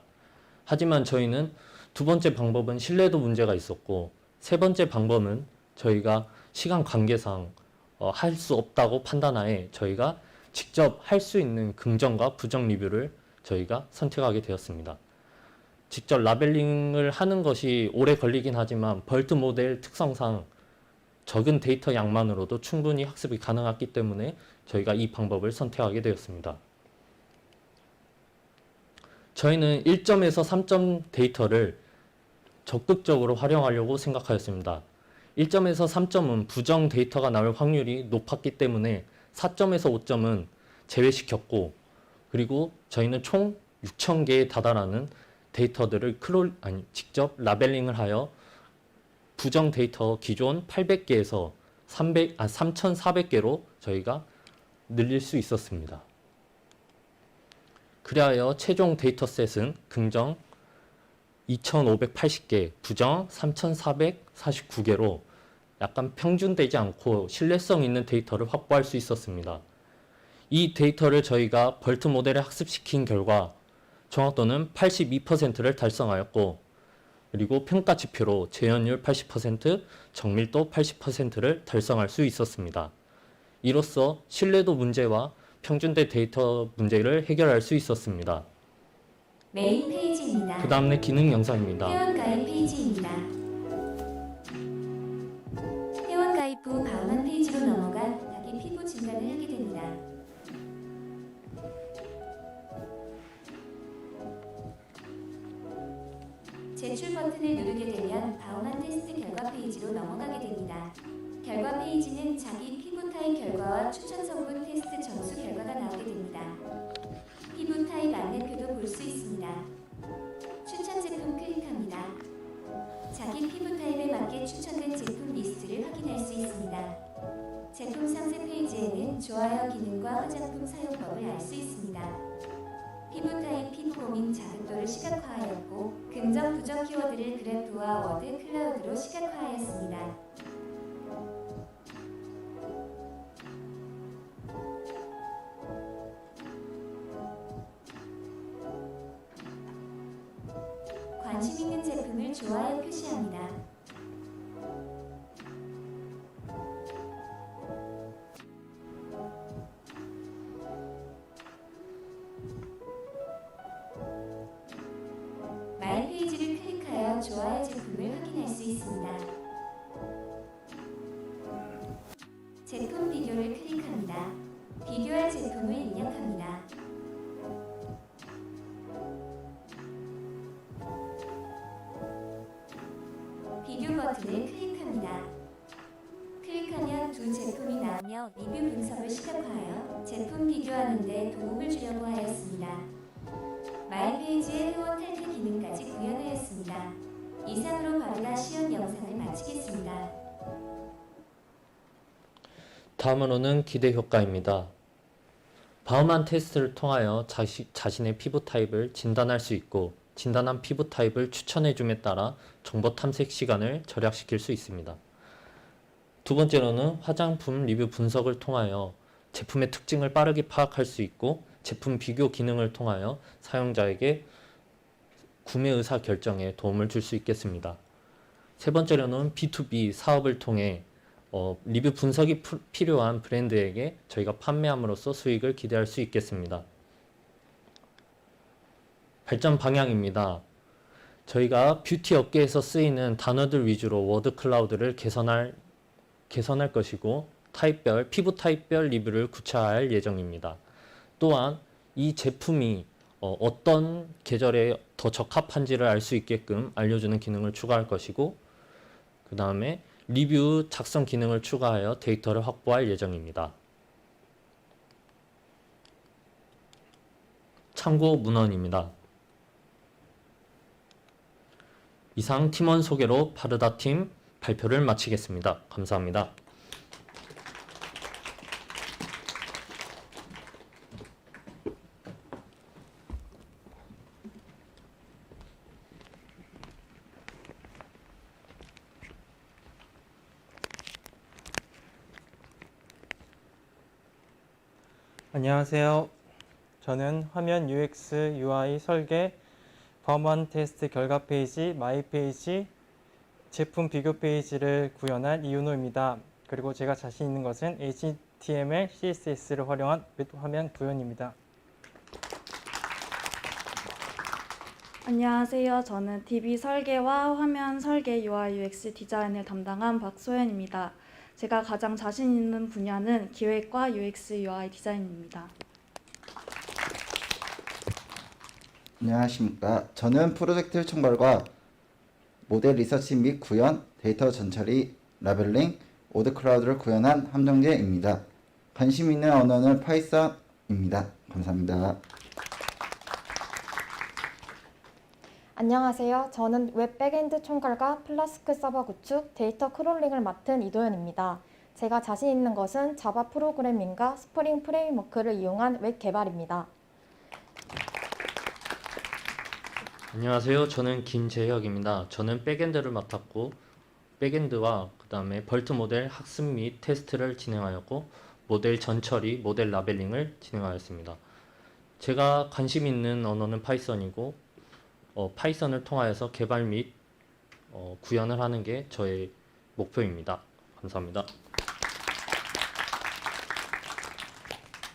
하지만 저희는 두 번째 방법은 신뢰도 문제가 있었고, 세 번째 방법은 저희가 시간 관계상 할 수 없다고 판단하에 저희가 직접 할 수 있는 긍정과 부정 리뷰를 저희가 선택하게 되었습니다. 직접 라벨링을 하는 것이 오래 걸리긴 하지만 벌트 모델 특성상 적은 데이터 양만으로도 충분히 학습이 가능하기 때문에 저희가 이 방법을 선택하게 되었습니다. 저희는 1점에서 3점 데이터를 적극적으로 활용하려고 생각하였습니다. 1점에서 3점은 부정 데이터가 나올 확률이 높았기 때문에 4점에서 5점은 제외시켰고, 그리고 저희는 총 6,000개에 달하는 데이터들을 직접 라벨링을 하여 부정 데이터 기존 800개에서 3,400개로 저희가 늘릴 수 있었습니다. 그리하여 최종 데이터셋은 긍정 2,580개, 부정 3,449개로 약간 평준되지 않고 신뢰성 있는 데이터를 확보할 수 있었습니다. 이 데이터를 저희가 벌트 모델에 학습시킨 결과 정확도는 82%를 달성하였고, 그리고 평가 지표로 재현율 80%, 정밀도 80%를 달성할 수 있었습니다. 이로써 신뢰도 문제와 평준대 데이터 문제를 해결할 수 있었습니다. 메인 페이지입니다. 그 다음에 기능 영상입니다. 회원가입 페이지입니다. 회원가입 후 바우만 페이지로 넘어가 자기 피부 진단을 하게 됩니다. 제출 버튼을 누르게 되면 바우만 테스트 결과 페이지로 넘어가게 됩니다. 결과 페이지는 자기 피부 타입 결과와 추천 성분 테스트 점수 결과가 나오게 됩니다. 피부 타입 안내표도 볼 수 있습니다. 추천 제품 클릭합니다. 자기 피부 타입에 맞게 추천된 제품 리스트를 확인할 수 있습니다. 제품 상세 페이지에는 좋아요 기능과 화장품 사용법을 알 수 있습니다. 피부 타입, 피부 고민 자극도를 시각화하였고, 긍정, 부정 키워드를 그래프와 워드 클라우드로 시각화하였습니다. 관심 있는 제품을 좋아요 표시합니다. 마이 페이지를 클릭하여 좋아요 제품을 확인할 수 있습니다. 제품 비교를 클릭합니다. 비교할 제품을 입력합니다. 비교 버튼을 클릭합니다. 클릭하면 두 제품이 나오며 리뷰 분석을 시각화하여 제품 비교하는 데 도움을 주려고 하였습니다. 마이 페이지의 회원 탈퇴 기능까지 구현하였습니다. 이상으로 바르다 시연 영상을 마치겠습니다. 다음으로는 기대 효과입니다. 바우만 테스트를 통하여 자신의 피부 타입을 진단할 수 있고, 진단한 피부 타입을 추천해줌에 따라 정보 탐색 시간을 절약시킬 수 있습니다. 두 번째로는 화장품 리뷰 분석을 통하여 제품의 특징을 빠르게 파악할 수 있고, 제품 비교 기능을 통하여 사용자에게 구매 의사 결정에 도움을 줄 수 있겠습니다. 세 번째로는 B2B 사업을 통해 리뷰 분석이 필요한 브랜드에게 저희가 판매함으로써 수익을 기대할 수 있겠습니다. 발전 방향입니다. 저희가 뷰티 업계에서 쓰이는 단어들 위주로 워드 클라우드를 개선할 것이고, 피부 타입별 리뷰를 구체화할 예정입니다. 또한 이 제품이 어떤 계절에 더 적합한지를 알 수 있게끔 알려주는 기능을 추가할 것이고, 그 다음에 리뷰 작성 기능을 추가하여 데이터를 확보할 예정입니다. 참고 문헌입니다. 이상 팀원 소개로 바르다 팀 발표를 마치겠습니다. 감사합니다. 안녕하세요. 저는 화면 UX, UI 설계, 바우만 테스트 결과 페이지, 마이 페이지, 제품 비교 페이지를 구현한 이윤호입니다. 그리고 제가 자신 있는 것은 HTML, CSS를 활용한 화면 구현입니다. 안녕하세요. 저는 DB 설계와 화면 설계 UI UX 디자인을 담당한 박소연입니다. 제가 가장 자신 있는 분야는 기획과 UX UI 디자인입니다. 안녕하십니까. 저는 프로젝트 총괄과 모델 리서치 및 구현, 데이터 전처리, 라벨링, 오드 클라우드를 구현한 함정재입니다. 관심 있는 언어는 파이썬입니다. 감사합니다. 안녕하세요. 저는 웹 백엔드 총괄과 플라스크 서버 구축, 데이터 크롤링을 맡은 이도현입니다. 제가 자신 있는 것은 자바 프로그래밍과 스프링 프레임워크를 이용한 웹 개발입니다. 안녕하세요. 저는 김재혁입니다. 저는 백엔드를 맡았고 백엔드와 그 다음에 벌트 모델 학습 및 테스트를 진행하였고 모델 전처리, 모델 라벨링을 진행하였습니다. 제가 관심 있는 언어는 파이썬이고 파이썬을 통하여서 개발 및 구현을 하는 게 저의 목표입니다. 감사합니다.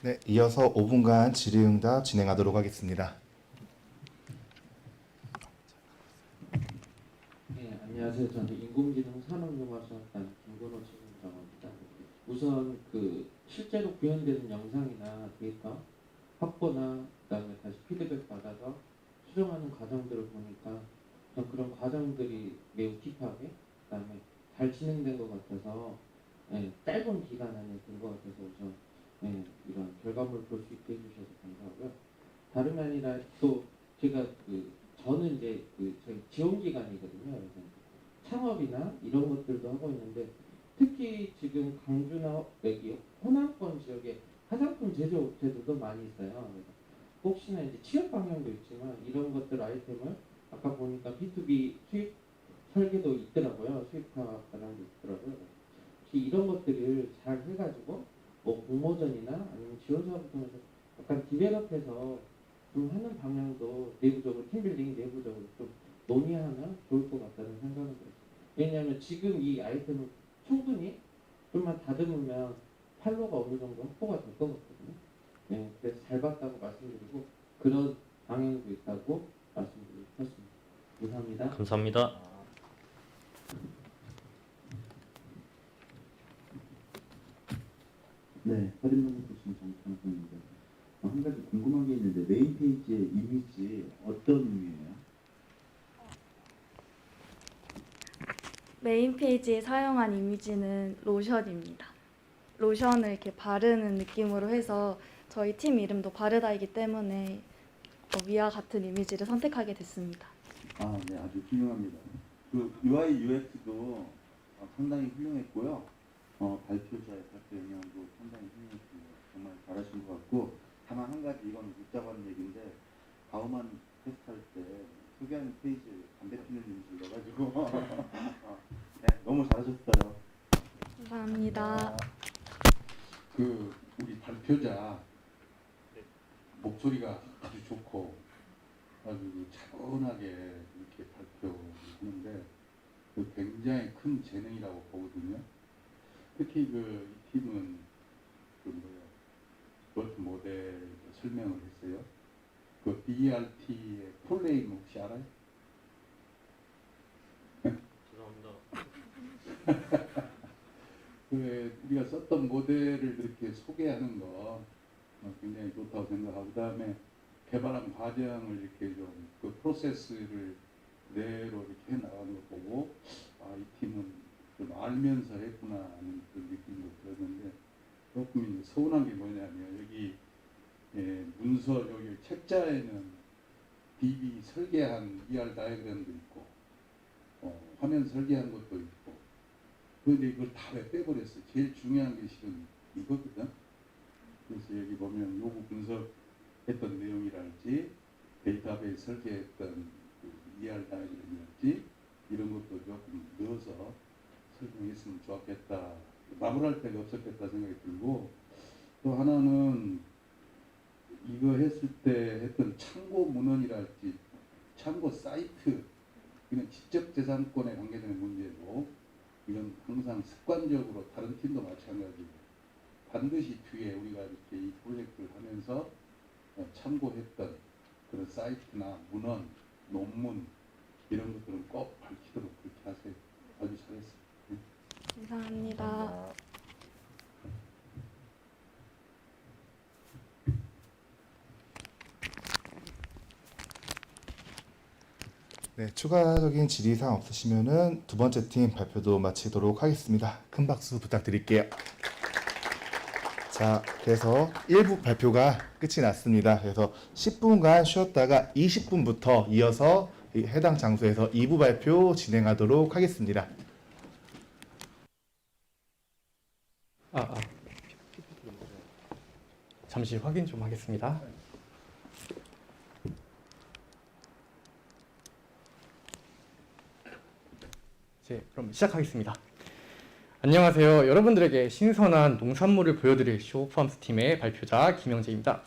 네, 이어서 5분간 질의응답 진행하도록 하겠습니다. 네, 안녕하세요. 저는 인공지능 산업융합수학단 김건호 책임자입니다. 우선 실제로 구현되는 영상이나 데이터 확보나 그다음에 다시 피드백 받아서 수정하는 과정들을 보니까 그런 과정들이 매우 딥하게 그다음에 잘 진행된 것 같아서 짧은 기간 안에 된 것 같아서 우선 이런 결과물을 볼 수 있게 해주셔서 감사하고요. 다름이 아니라 또 제가 저는 이제 저희 지원 기관이거든요. 그래서 창업이나 이런 것들도 하고 있는데 특히 지금 강주나 여기 호남권 지역에 화장품 제조업체들도 많이 있어요. 그래서 혹시나 이제 취업 방향도 있지만 이런 것들 아이템을 아까 보니까 B2B 수입 설계도 있더라고요. 수입화 과정도 있더라고요. 혹시 이런 것들을 잘 해가지고 뭐 공모전이나 아니면 지원 사업을 통해서 약간 디벨롭해서 좀 하는 방향도 내부적으로 팀빌딩 내부적으로 좀 논의하면 좋을 것 같다는 생각은 들었어요. 왜냐하면 지금 이 아이템을 충분히 좀만 다듬으면 팔로가 어느 정도 확보가 될 것 같거든요. 네, 그래서 잘 봤다고 말씀드리고 그런 방향도 있다고 말씀드리고 싶습니다. 감사합니다. 감사합니다. 네, 허림동에 보시는 정창선입니다. 한 가지 궁금한 게 있는데 메인 페이지의 이미지 어떤 의미예요? 메인 페이지에 사용한 이미지는 로션입니다. 로션을 이렇게 바르는 느낌으로 해서 저희 팀 이름도 바르다이기 때문에 위와 같은 이미지를 선택하게 됐습니다. 아, 네, 아주 훌륭합니다. UI UX도 상당히 훌륭했고요. 발표자의 발표 영향도 상당히 훌륭했습니다. 정말 잘하신 것 같고, 다만 한 가지 이건 묻자고 하는 얘기인데, 바우만 테스트할 때 소개하는 페이지에 담배 피는 이미지 넣어가지고 네, 너무 잘하셨어요. 감사합니다. 우리 발표자 목소리가 아주 좋고 아주 차분하게 이렇게 발표하는데 굉장히 큰 재능이라고 보거든요. 특히 이 팀은 버트 모델 설명을 했어요. BRT의 풀네임 혹시 알아요? 죄송합니다. 우리가 썼던 모델을 그렇게 소개하는 거 굉장히 좋다고 생각하고, 그 다음에 개발한 과정을 이렇게 좀 프로세스를 그대로 이렇게 해 나가는 거 보고 이 팀은 좀 알면서 했구나 하는 그런 느낌도 들었는데, 조금 이제 서운한 게 뭐냐면 여기 문서 여기 책자에는 DB 설계한 ER 다이어그램도 있고 화면 설계한 것도 있고, 그런데 이걸 다 왜 빼버렸어? 제일 중요한 게 실은 이거거든. 그래서 여기 보면 요구 분석했던 내용이랄지 데이터베이스 설계했던 ER 다이어그램이랄지 이런 것도 조금 넣어서 설명했으면 좋았겠다. 마무리할 데가 없었겠다 생각이 들고, 또 하나는 이거 했을 때 했던 참고 문헌이랄지 참고 사이트, 이건 지적재산권에 관계되는 문제고, 이건 항상 습관적으로 다른 팀도 마찬가지고 반드시 뒤에 우리가 이렇게 이 프로젝트를 하면서 참고했던 그런 사이트나 문헌 논문 이런 것들은 꼭 밝히도록 그렇게 하세요. 아주 잘했어요. 감사합니다. 네, 추가적인 질의사항 없으시면은 두 번째 팀 발표도 마치도록 하겠습니다. 큰 박수 부탁드릴게요. 자, 그래서 1부 발표가 끝이 났습니다. 그래서 10분간 쉬었다가 20분부터 이어서 해당 장소에서 2부 발표 진행하도록 하겠습니다. 잠시 확인 좀 하겠습니다. 이제 그럼 시작하겠습니다. 안녕하세요. 여러분들에게 신선한 농산물을 보여드릴 쇼팜스 팀의 발표자 김영재입니다.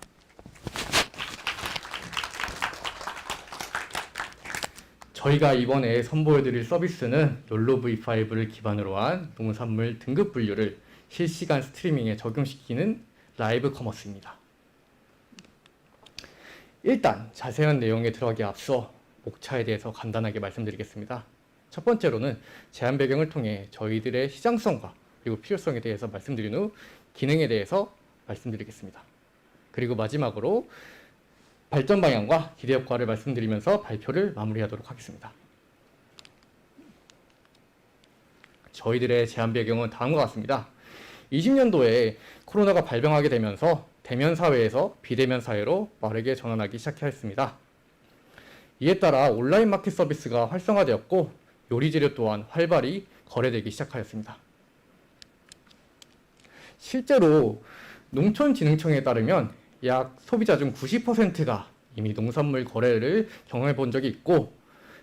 저희가 이번에 선보여드릴 서비스는 욜로 V5를 기반으로 한 농산물 등급 분류를 실시간 스트리밍에 적용시키는 라이브 커머스입니다. 일단 자세한 내용에 들어가기 앞서 목차에 대해서 간단하게 말씀드리겠습니다. 첫 번째로는 제한 배경을 통해 저희들의 시장성과 그리고 필요성에 대해서 말씀드린 후 기능에 대해서 말씀드리겠습니다. 그리고 마지막으로 발전 방향과 기대 효과를 말씀드리면서 발표를 마무리하도록 하겠습니다. 저희들의 제한 배경은 다음과 같습니다. 20년도에 코로나가 발병하게 되면서 대면 사회에서 비대면 사회로 빠르게 전환하기 시작했습니다. 이에 따라 온라인 마켓 서비스가 활성화되었고 요리 재료 또한 활발히 거래되기 시작하였습니다. 실제로 농촌진흥청에 따르면 약 소비자 중 90%가 이미 농산물 거래를 경험해 본 적이 있고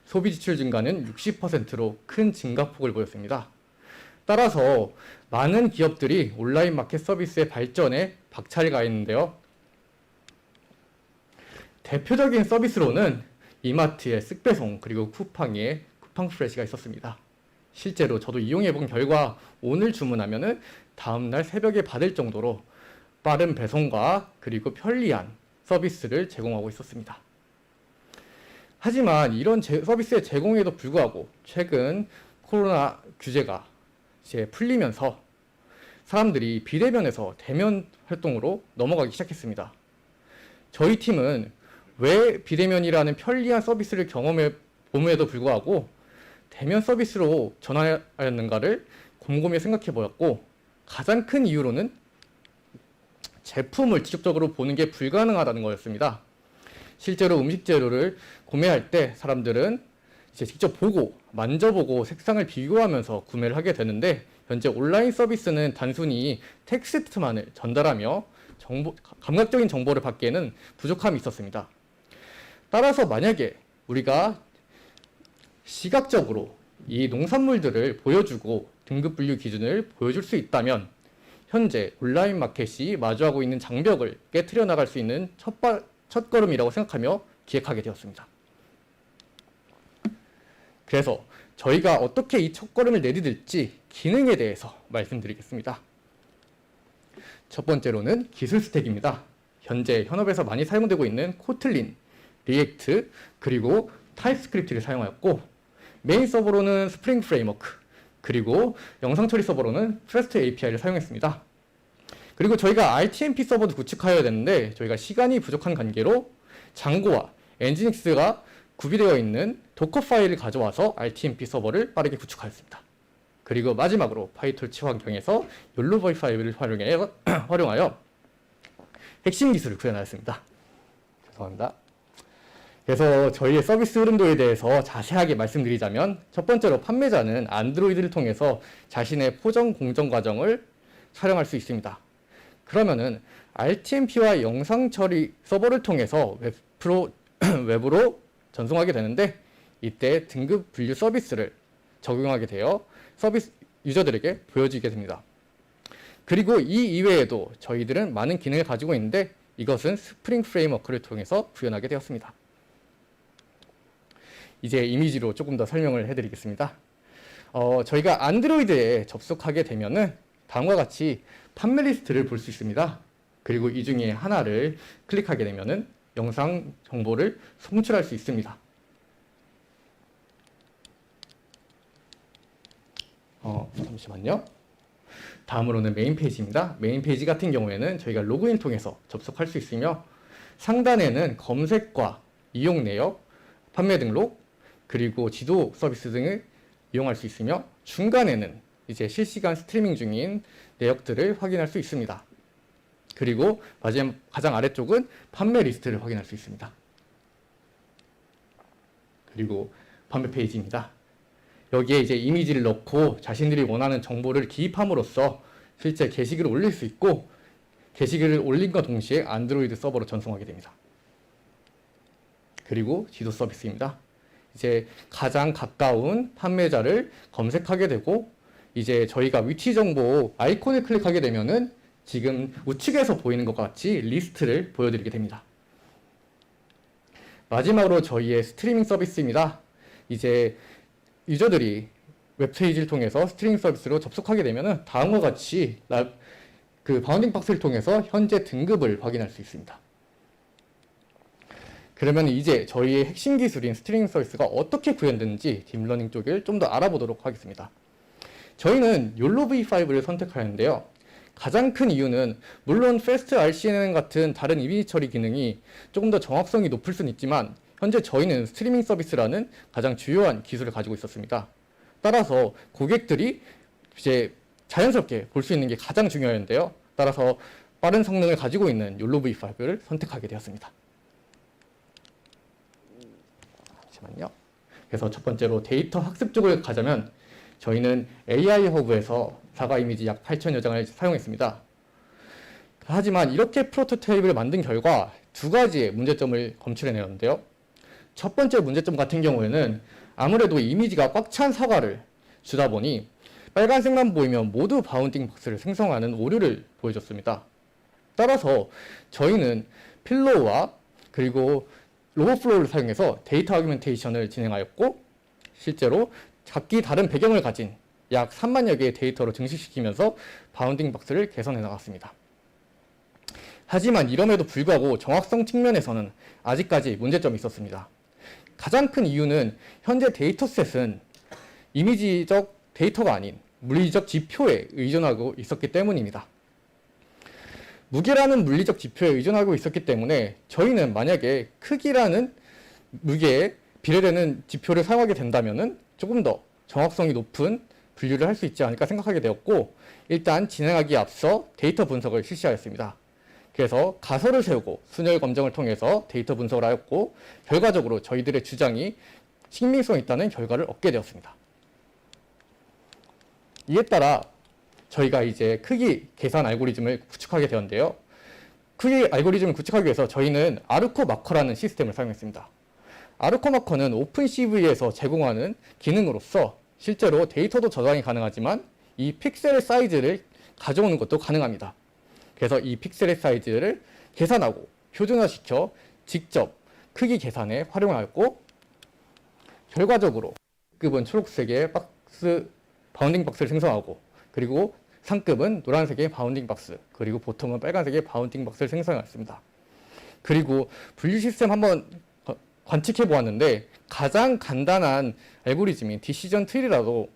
소비 지출 증가는 60%로 큰 증가폭을 보였습니다. 따라서 많은 기업들이 온라인 마켓 서비스의 발전에 박차를 가했는데요. 대표적인 서비스로는 이마트의 쓱배송 그리고 쿠팡의 쿠팡 프레시가 있었습니다. 실제로 저도 이용해 본 결과 오늘 주문하면은 다음날 새벽에 받을 정도로 빠른 배송과 그리고 편리한 서비스를 제공하고 있었습니다. 하지만 이런 서비스의 제공에도 불구하고 최근 코로나 규제가 이제 풀리면서 사람들이 비대면에서 대면 활동으로 넘어가기 시작했습니다. 저희 팀은 왜 비대면이라는 편리한 서비스를 경험해 봄에도 불구하고 대면 서비스로 전환하였는가를 곰곰이 생각해 보았고 가장 큰 이유로는 제품을 직접적으로 보는 게 불가능하다는 거였습니다. 실제로 음식 재료를 구매할 때 사람들은 이제 직접 보고 만져보고 색상을 비교하면서 구매를 하게 되는데 현재 온라인 서비스는 단순히 텍스트만을 전달하며 감각적인 정보를 받기에는 부족함이 있었습니다. 따라서 만약에 우리가 시각적으로 이 농산물들을 보여주고 등급 분류 기준을 보여줄 수 있다면 현재 온라인 마켓이 마주하고 있는 장벽을 깨트려 나갈 수 있는 첫걸음이라고 생각하며 기획하게 되었습니다. 그래서 저희가 어떻게 이 첫걸음을 내디딜지 기능에 대해서 말씀드리겠습니다. 첫 번째로는 기술 스택입니다. 현재 현업에서 많이 사용되고 있는 코틀린, 리액트, 그리고 타입스크립트를 사용하였고 메인 서버로는 스프링 프레임워크, 그리고 영상 처리 서버로는 패스트 API를 사용했습니다. 그리고 저희가 RTMP 서버도 구축하여야 되는데 저희가 시간이 부족한 관계로 장고와 엔지닉스가 구비되어 있는 도커 파일을 가져와서 RTMP 서버를 빠르게 구축하였습니다. 그리고 마지막으로 파이톨치 환경에서 욜로 V5를 활용하여 핵심 기술을 구현하였습니다. 죄송합니다. 그래서 저희의 서비스 흐름도에 대해서 자세하게 말씀드리자면 첫 번째로 판매자는 안드로이드를 통해서 자신의 포장 공정 과정을 촬영할 수 있습니다. 그러면은 RTMP와 영상 처리 서버를 통해서 웹으로 전송하게 되는데 이때 등급 분류 서비스를 적용하게 되어 서비스 유저들에게 보여지게 됩니다. 그리고 이 이외에도 저희들은 많은 기능을 가지고 있는데 이것은 스프링 프레임워크를 통해서 구현하게 되었습니다. 이제 이미지로 조금 더 설명을 해드리겠습니다. 저희가 안드로이드에 접속하게 되면은 다음과 같이 판매 리스트를 볼 수 있습니다. 그리고 이 중에 하나를 클릭하게 되면은 영상 정보를 송출할 수 있습니다. 잠시만요. 다음으로는 메인 페이지입니다. 메인 페이지 같은 경우에는 저희가 로그인 통해서 접속할 수 있으며 상단에는 검색과 이용 내역, 판매 등록, 그리고 지도 서비스 등을 이용할 수 있으며 중간에는 이제 실시간 스트리밍 중인 내역들을 확인할 수 있습니다. 그리고 마지막 가장 아래쪽은 판매 리스트를 확인할 수 있습니다. 그리고 판매 페이지입니다. 여기에 이제 이미지를 넣고 자신들이 원하는 정보를 기입함으로써 실제 게시글을 올릴 수 있고 게시글을 올림과 동시에 안드로이드 서버로 전송하게 됩니다. 그리고 지도 서비스입니다. 이제 가장 가까운 판매자를 검색하게 되고 이제 저희가 위치 정보 아이콘을 클릭하게 되면은 지금 우측에서 보이는 것 같이 리스트를 보여드리게 됩니다. 마지막으로 저희의 스트리밍 서비스입니다. 이제 유저들이 웹페이지를 통해서 스트리밍 서비스로 접속하게 되면은 다음과 같이 그 바운딩 박스를 통해서 현재 등급을 확인할 수 있습니다. 그러면 이제 저희의 핵심 기술인 스트리밍 서비스가 어떻게 구현되는지 딥러닝 쪽을 좀 더 알아보도록 하겠습니다. 저희는 YOLO v5를 선택하였는데요. 가장 큰 이유는 물론 Fast RCNN 같은 다른 이미지 처리 기능이 조금 더 정확성이 높을 수는 있지만 현재 저희는 스트리밍 서비스라는 가장 주요한 기술을 가지고 있었습니다. 따라서 고객들이 이제 자연스럽게 볼 수 있는 게 가장 중요했는데요. 따라서 빠른 성능을 가지고 있는 YOLO v5를 선택하게 되었습니다. 잠시만요. 그래서 첫 번째로 데이터 학습 쪽을 가자면 저희는 AI 허브에서 사과 이미지 약 8,000여 장을 사용했습니다. 하지만 이렇게 프로토타입을 만든 결과 두 가지의 문제점을 검출해내었는데요. 첫 번째 문제점 같은 경우에는 아무래도 이미지가 꽉 찬 사과를 주다 보니 빨간색만 보이면 모두 바운딩 박스를 생성하는 오류를 보여줬습니다. 따라서 저희는 필로우와 그리고 로버플로우를 사용해서 데이터 아규멘테이션을 진행하였고 실제로 각기 다른 배경을 가진 약 3만여 개의 데이터로 증식시키면서 바운딩 박스를 개선해 나갔습니다. 하지만 이럼에도 불구하고 정확성 측면에서는 아직까지 문제점이 있었습니다. 가장 큰 이유는 현재 데이터셋은 이미지적 데이터가 아닌 물리적 지표에 의존하고 있었기 때문입니다. 무게라는 물리적 지표에 의존하고 있었기 때문에 저희는 만약에 크기라는 무게에 비례되는 지표를 사용하게 된다면 조금 더 정확성이 높은 분류를 할 수 있지 않을까 생각하게 되었고 일단 진행하기에 앞서 데이터 분석을 실시하였습니다. 그래서 가설을 세우고 순열 검증을 통해서 데이터 분석을 하였고 결과적으로 저희들의 주장이 신빙성이 있다는 결과를 얻게 되었습니다. 이에 따라 저희가 이제 크기 계산 알고리즘을 구축하게 되었는데요. 크기 알고리즘을 구축하기 위해서 저희는 아르코 마커라는 시스템을 사용했습니다. 아르코 마커는 오픈CV에서 제공하는 기능으로서 실제로 데이터도 저장이 가능하지만 이 픽셀의 사이즈를 가져오는 것도 가능합니다. 그래서 이 픽셀의 사이즈를 계산하고 표준화시켜 직접 크기 계산에 활용하였고 결과적으로 급은 초록색의 바운딩 박스를 생성하고 그리고 상급은 노란색의 바운딩 박스 그리고 보통은 빨간색의 바운딩 박스를 생성했습니다. 그리고 분류 시스템 한번 관측해 보았는데 가장 간단한 알고리즘인 디시전 트리로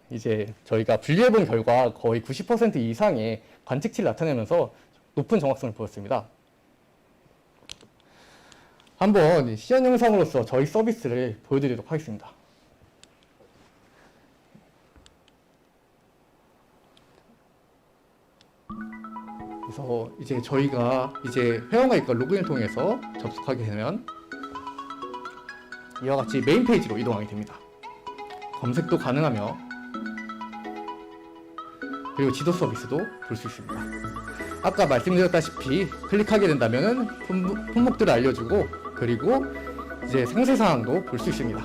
이제 저희가 분류해 본 결과 거의 90% 이상의 관측치를 나타내면서 높은 정확성을 보였습니다. 한번 시연 영상으로서 저희 서비스를 보여드리도록 하겠습니다. 그래서 이제 저희가 이제 회원가입과 로그인을 통해서 접속하게 되면 이와 같이 메인 페이지로 이동하게 됩니다. 검색도 가능하며 그리고 지도 서비스도 볼 수 있습니다. 아까 말씀드렸다시피 클릭하게 된다면 품목들을 알려주고 그리고 이제 상세 사항도 볼 수 있습니다.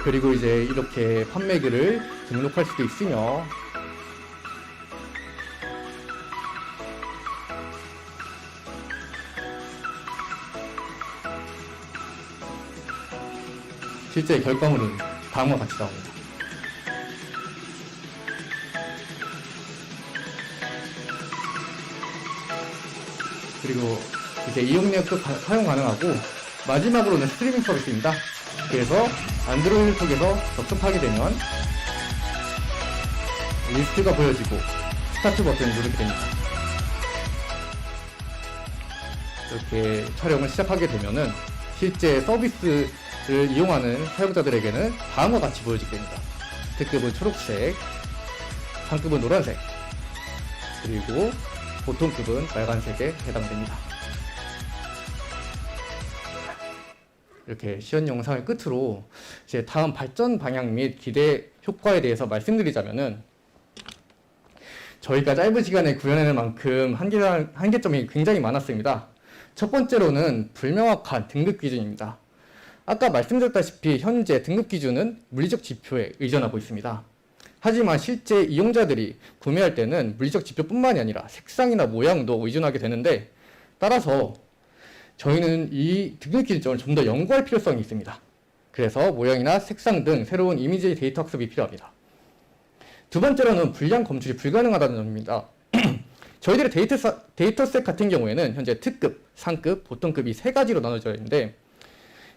그리고 이제 이렇게 판매글을 등록할 수도 있으며 실제 결과물은 다음과 같이 나옵니다. 그리고 이제 이용력도 사용 가능하고 마지막으로는 스트리밍 서비스입니다. 그래서 안드로이드 쪽에서 접속하게 되면 리스트가 보여지고 스타트 버튼을 누르게 됩니다. 이렇게 촬영을 시작하게 되면은 실제 서비스를 이용하는 사용자들에게는 다음과 같이 보여지게 됩니다. 특급은 초록색, 상급은 노란색, 그리고 보통급은 빨간색에 해당됩니다. 이렇게 시연 영상을 끝으로 이제 다음 발전 방향 및 기대 효과에 대해서 말씀드리자면은 저희가 짧은 시간에 구현해낼 만큼 한계점이 굉장히 많았습니다. 첫 번째로는 불명확한 등급 기준입니다. 아까 말씀드렸다시피 현재 등급 기준은 물리적 지표에 의존하고 있습니다. 하지만 실제 이용자들이 구매할 때는 물리적 지표뿐만이 아니라 색상이나 모양도 의존하게 되는데 따라서 저희는 이 등급 기준점을 좀 더 연구할 필요성이 있습니다. 그래서 모양이나 색상 등 새로운 이미지 데이터 학습이 필요합니다. 두 번째로는 불량 검출이 불가능하다는 점입니다. 저희들의 데이터셋 같은 경우에는 현재 특급, 상급, 보통급 이 세 가지로 나눠져 있는데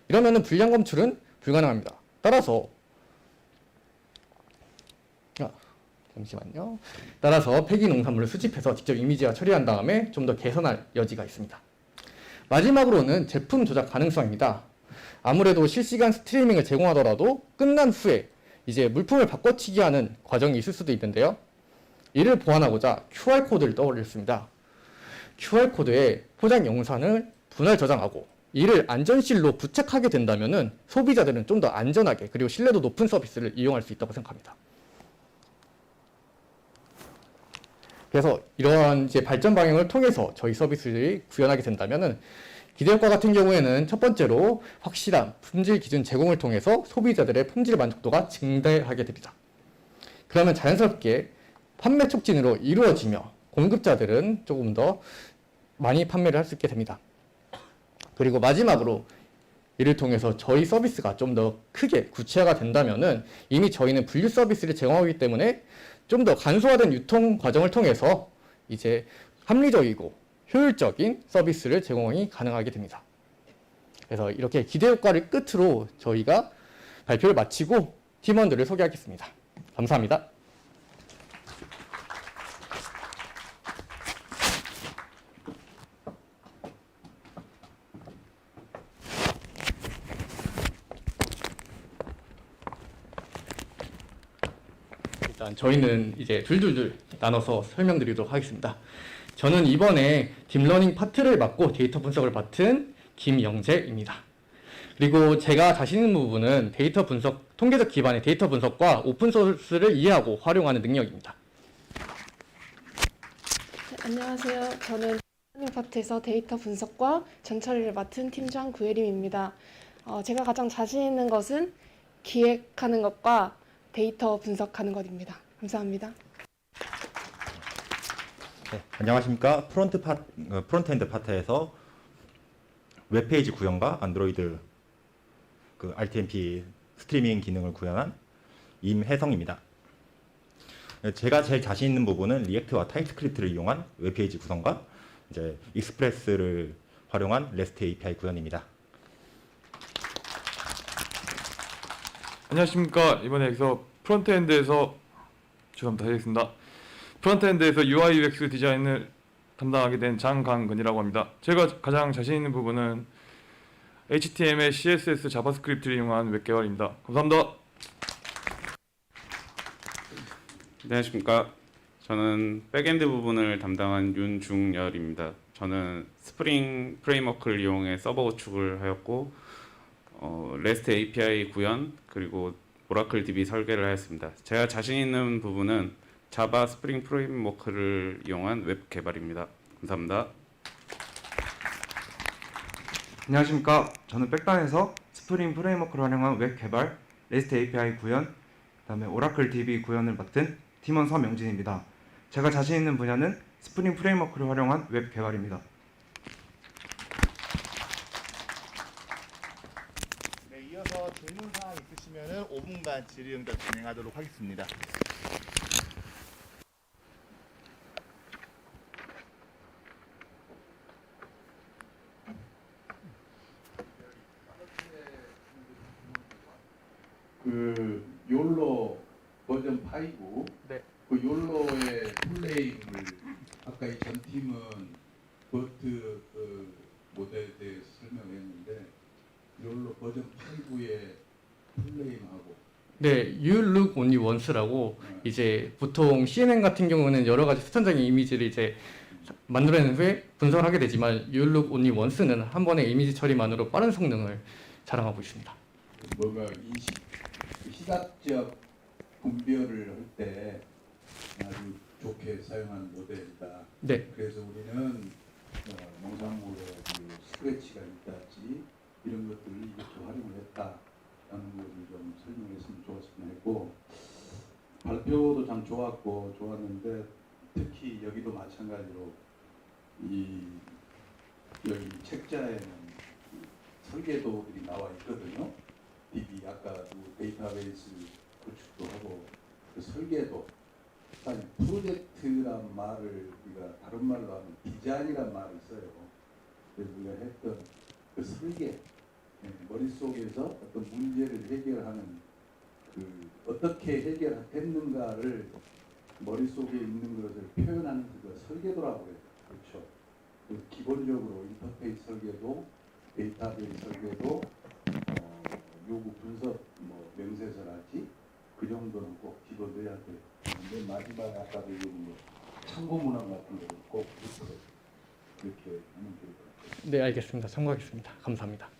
이러면은 불량 검출은 불가능합니다. 따라서 따라서 폐기 농산물을 수집해서 직접 이미지화 처리한 다음에 좀 더 개선할 여지가 있습니다. 마지막으로는 제품 조작 가능성입니다. 아무래도 실시간 스트리밍을 제공하더라도 끝난 후에 이제 물품을 바꿔치기 하는 과정이 있을 수도 있는데요. 이를 보완하고자 QR코드를 떠올렸습니다. QR코드에 포장 영상을 분할 저장하고 이를 안전실로 부착하게 된다면 소비자들은 좀 더 안전하게 그리고 신뢰도 높은 서비스를 이용할 수 있다고 생각합니다. 그래서 이러한 이제 발전 방향을 통해서 저희 서비스를 구현하게 된다면 기대 효과 같은 경우에는 첫 번째로 확실한 품질 기준 제공을 통해서 소비자들의 품질 만족도가 증대하게 됩니다. 그러면 자연스럽게 판매 촉진으로 이루어지며 공급자들은 조금 더 많이 판매를 할 수 있게 됩니다. 그리고 마지막으로 이를 통해서 저희 서비스가 좀 더 크게 구체화가 된다면은 이미 저희는 분류 서비스를 제공하기 때문에 좀 더 간소화된 유통 과정을 통해서 이제 합리적이고 효율적인 서비스를 제공이 가능하게 됩니다. 그래서 이렇게 기대 효과를 끝으로 저희가 발표를 마치고 팀원들을 소개하겠습니다. 감사합니다. 일단 저희는 이제 둘둘둘 나눠서 설명드리도록 하겠습니다. 저는 이번에 딥러닝 파트를 맡고 데이터 분석을 맡은 김영재입니다. 그리고 제가 자신 있는 부분은 데이터 분석, 통계적 기반의 데이터 분석과 오픈소스를 이해하고 활용하는 능력입니다. 네, 안녕하세요. 저는 딥러닝 파트에서 데이터 분석과 전처리를 맡은 팀장 구혜림입니다. 제가 가장 자신 있는 것은 기획하는 것과 데이터 분석하는 것입니다. 감사합니다. 네, 안녕하십니까. 프론트엔드 파트에서 웹페이지 구현과 안드로이드 RTMP 스트리밍 기능을 구현한 임혜성입니다. 제가 제일 자신 있는 부분은 리액트와 타입스크립트를 이용한 웹페이지 구성과 이제 익스프레스를 활용한 REST API 구현입니다. 안녕하십니까. 이번에 여기서 프론트엔드에서 하겠습니다. 프론트엔드에서 UI UX 디자인을 담당하게 된 장강근이라고 합니다. 제가 가장 자신 있는 부분은 HTML, CSS, 자바스크립트를 이용한 웹 개발입니다. 감사합니다. 안녕하십니까. 저는 백엔드 부분을 담당한 윤중열입니다. 저는 스프링 프레임워크를 이용해 서버 구축을 하였고 REST API 구현 그리고 오라클 DB 설계를 하였습니다. 제가 자신 있는 부분은 자바 스프링 프레임워크를 이용한 웹 개발입니다. 감사합니다. 안녕하십니까. 저는 백단에서 스프링 프레임워크를 활용한 웹 개발, REST API 구현, 그다음에 오라클 DB 구현을 맡은 팀원 서명진입니다. 제가 자신 있는 분야는 스프링 프레임워크를 활용한 웹 개발입니다. 네, 이어서 질문사항 있으시면 5분간 질의응답 진행하도록 하겠습니다. 그 욜로 버전 5, 네. 그 욜로의 플레임을 아까 이 전 팀은 버트 모델에 대해서 설명했는데 욜로 버전 5의 플레임하고 네, You Look Only Once라고 이제 보통 CNN 같은 경우는 여러 가지 수천장의 이미지를 이제 만들어낸 후에 분석을 하게 되지만 You Look Only Once는 한 번의 이미지 처리만으로 빠른 성능을 자랑하고 있습니다. 뭔가 인식 시각적 분별을 할 때 아주 좋게 사용한 모델이다. 네. 그래서 우리는 영상물에 그 스크래치가 있다지 이런 것들을 이렇게 활용을 했다라는 것을 좀 설명했으면 좋았으면 했고 발표도 참 좋았는데 특히 여기도 마찬가지로 여기 책자에는 설계도들이 나와 있거든요. DB 아까 그 데이터베이스 구축도 하고 그 설계도, 아니 프로젝트란 말을 우리가 다른 말로 하면 디자인이란 말을 써요. 그래서 우리가 했던 그 설계, 머릿속에서 어떤 문제를 해결하는 그 어떻게 해결했는가를 머릿속에 있는 것을 표현하는 그가 설계도라고 해요. 그렇죠. 그래서 기본적으로 인터페이스 설계도, 데이터베이스 설계도, 요구 분석, 뭐 명세서랄지 그 정도는 꼭 집어넣어야 돼요. 근데 마지막에 아까 얘기한 뭐 참고 문항 같은 거를 꼭 그렇게 하면 될 것 같아요. 네, 알겠습니다. 참고하겠습니다. 감사합니다.